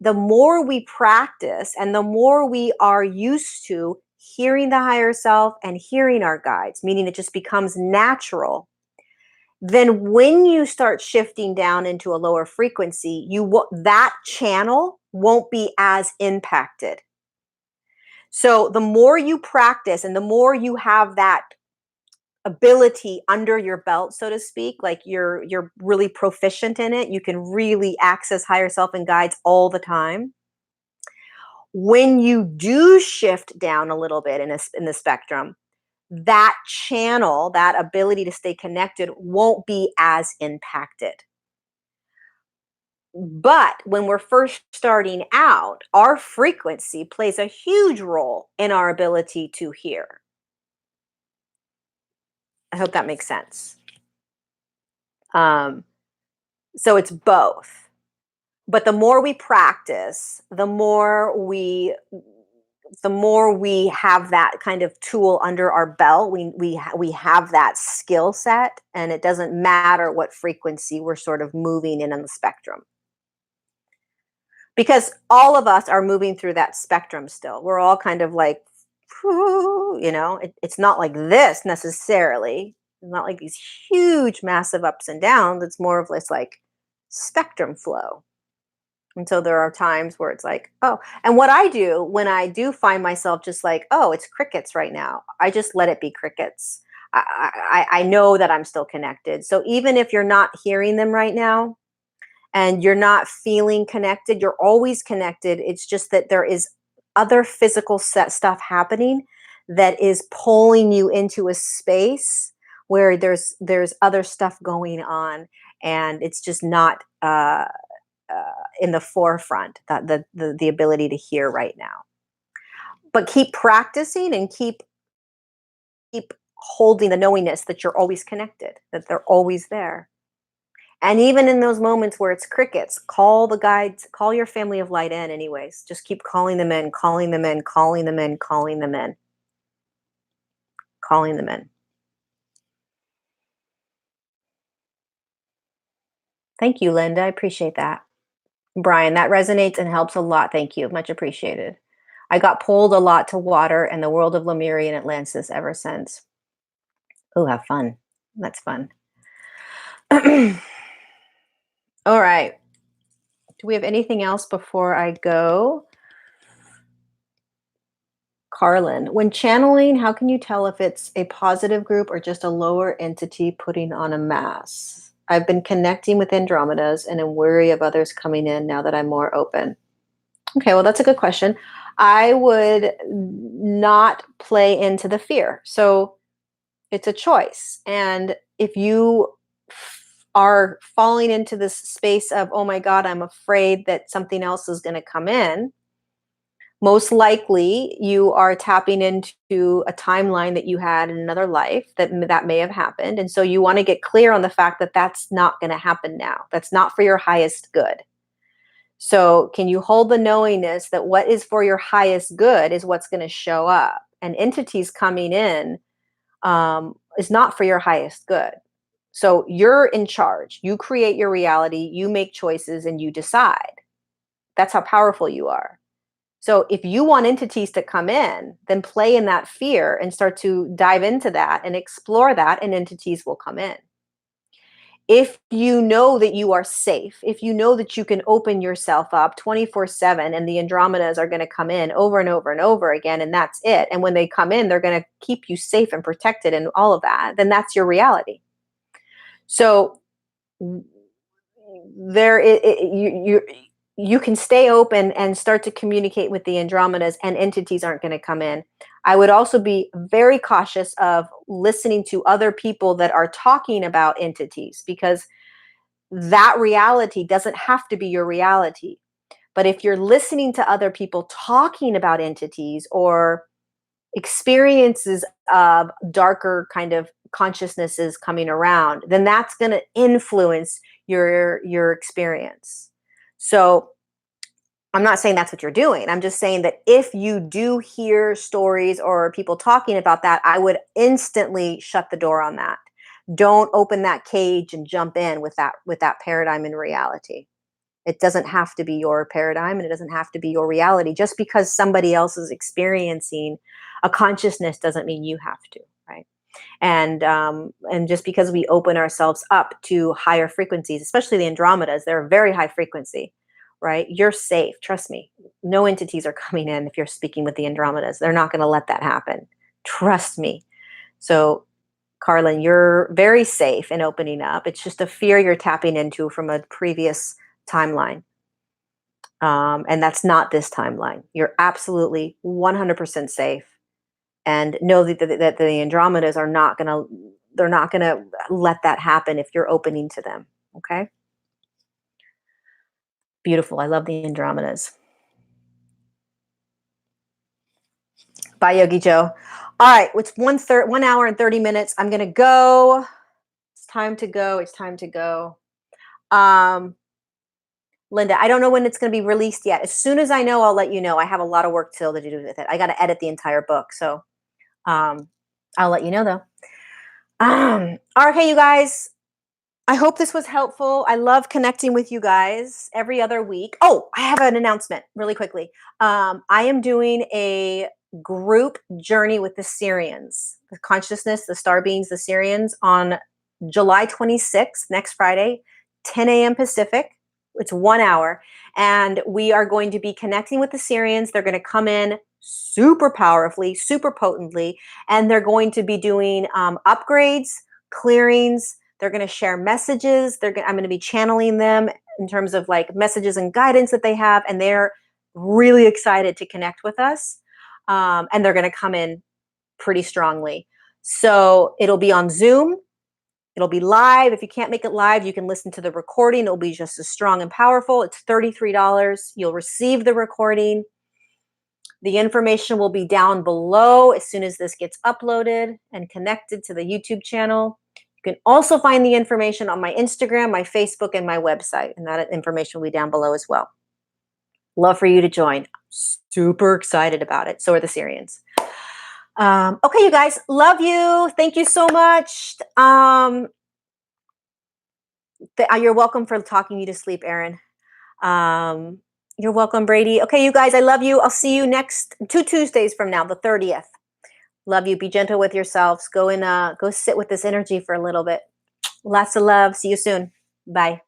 the more we practice and the more we are used to hearing the higher self and hearing our guides, meaning it just becomes natural, then when you start shifting down into a lower frequency, that channel won't be as impacted. So the more you practice and the more you have that ability under your belt, so to speak, like you're really proficient in it, you can really access higher self and guides all the time. When you do shift down a little bit in the spectrum, that channel, that ability to stay connected won't be as impacted. But when we're first starting out, our frequency plays a huge role in our ability to hear. I hope that makes sense. Um, so it's both. But the more we practice, the more we have that kind of tool under our belt, we have that skill set, and it doesn't matter what frequency we're sort of moving in on the spectrum. Because all of us are moving through that spectrum still. We're all kind of like, it's not like this necessarily. It's not like these huge, massive ups and downs. It's more of this like spectrum flow. And so there are times where it's like, oh, and what I do when I do find myself just like, oh, it's crickets right now, I just let it be crickets. I know that I'm still connected. So even if you're not hearing them right now and you're not feeling connected, you're always connected. It's just that there is other physical set stuff happening that is pulling you into a space where there's other stuff going on, and it's just not in the forefront, that the ability to hear right now. But keep practicing and keep holding the knowingness that you're always connected, that they're always there. And even in those moments where it's crickets, call the guides, call your family of light in anyways. Just keep calling them in, calling them in, calling them in, calling them in, calling them in. Thank you, Linda. I appreciate that. Brian, that resonates and helps a lot. Thank you. Much appreciated. I got pulled a lot to water and the world of Lemuria and Atlantis ever since. Oh, have fun. That's fun. All right. Do we have anything else before I go? Carlin, when channeling, how can you tell if it's a positive group or just a lower entity putting on a mask? I've been connecting with Andromedas and am wary of others coming in now that I'm more open. Okay, well, that's a good question. I would not play into the fear. So it's a choice. And if you are falling into this space of, oh my God, I'm afraid that something else is going to come in, most likely you are tapping into a timeline that you had in another life that may have happened. And so you want to get clear on the fact that that's not going to happen now. That's not for your highest good. So can you hold the knowingness that what is for your highest good is what's going to show up, and entities coming in is not for your highest good. So you're in charge. You create your reality, you make choices, and you decide. That's how powerful you are. So if you want entities to come in, then play in that fear and start to dive into that and explore that, and entities will come in. If you know that you are safe, if you know that you can open yourself up 24/7 and the Andromedas are going to come in over and over and over again, and that's it. And when they come in, they're going to keep you safe and protected and all of that, then that's your reality. So there you can stay open and start to communicate with the Andromedas, and entities aren't going to come in. I would also be very cautious of listening to other people that are talking about entities, because that reality doesn't have to be your reality. But if you're listening to other people talking about entities or experiences of darker kind of consciousnesses coming around, then that's going to influence your experience. So I'm not saying that's what you're doing. I'm just saying that if you do hear stories or people talking about that, I would instantly shut the door on that. Don't open that cage and jump in with that paradigm in reality. It doesn't have to be your paradigm, and it doesn't have to be your reality. Just because somebody else is experiencing a consciousness doesn't mean you have to, right? And just because we open ourselves up to higher frequencies, especially the Andromedas, they're a very high frequency, right? You're safe. Trust me. No entities are coming in if you're speaking with the Andromedas. They're not going to let that happen. Trust me. So, Carlin, you're very safe in opening up. It's just a fear you're tapping into from a previous timeline. And that's not this timeline. You're absolutely 100% safe. And know that the Andromedas are not going to, they're not going to let that happen if you're opening to them. Okay. Beautiful. I love the Andromedas. Bye, Yogi Joe. All right. It's 1 hour and 30 minutes. I'm going to go. It's time to go. It's time to go. Linda, I don't know when it's going to be released yet. As soon as I know, I'll let you know. I have a lot of work still to do with it. I got to edit the entire book. So I'll let you know, though. Okay, you guys. I hope this was helpful. I love connecting with you guys every other week. Oh, I have an announcement really quickly. I am doing a group journey with the SIRIAN'S, the consciousness, the star beings, the SIRIAN'S, on July 26th, next Friday, 10 a.m. Pacific. It's 1 hour. And we are going to be connecting with the SIRIAN'S. They're going to come in super powerfully, super potently, and they're going to be doing upgrades, clearings. They're going to share messages. I'm going to be channeling them in terms of like messages and guidance that they have. And they're really excited to connect with us. And they're going to come in pretty strongly. So it'll be on Zoom. It'll be live. If you can't make it live, you can listen to the recording. It'll be just as strong and powerful. It's $33. You'll receive the recording. The information will be down below as soon as this gets uploaded and connected to the YouTube channel. You can also find the information on my Instagram, my Facebook, and my website. And that information will be down below as well. Love for you to join. Super excited about it. So are the SIRIAN'S. Okay, you guys. Love you. Thank you so much. You're welcome for talking you to sleep, Erin. You're welcome, Brady. Okay, you guys, I love you. I'll see you next 2 Tuesdays from now, the 30th. Love you. Be gentle with yourselves. Go sit with this energy for a little bit. Lots of love. See you soon. Bye.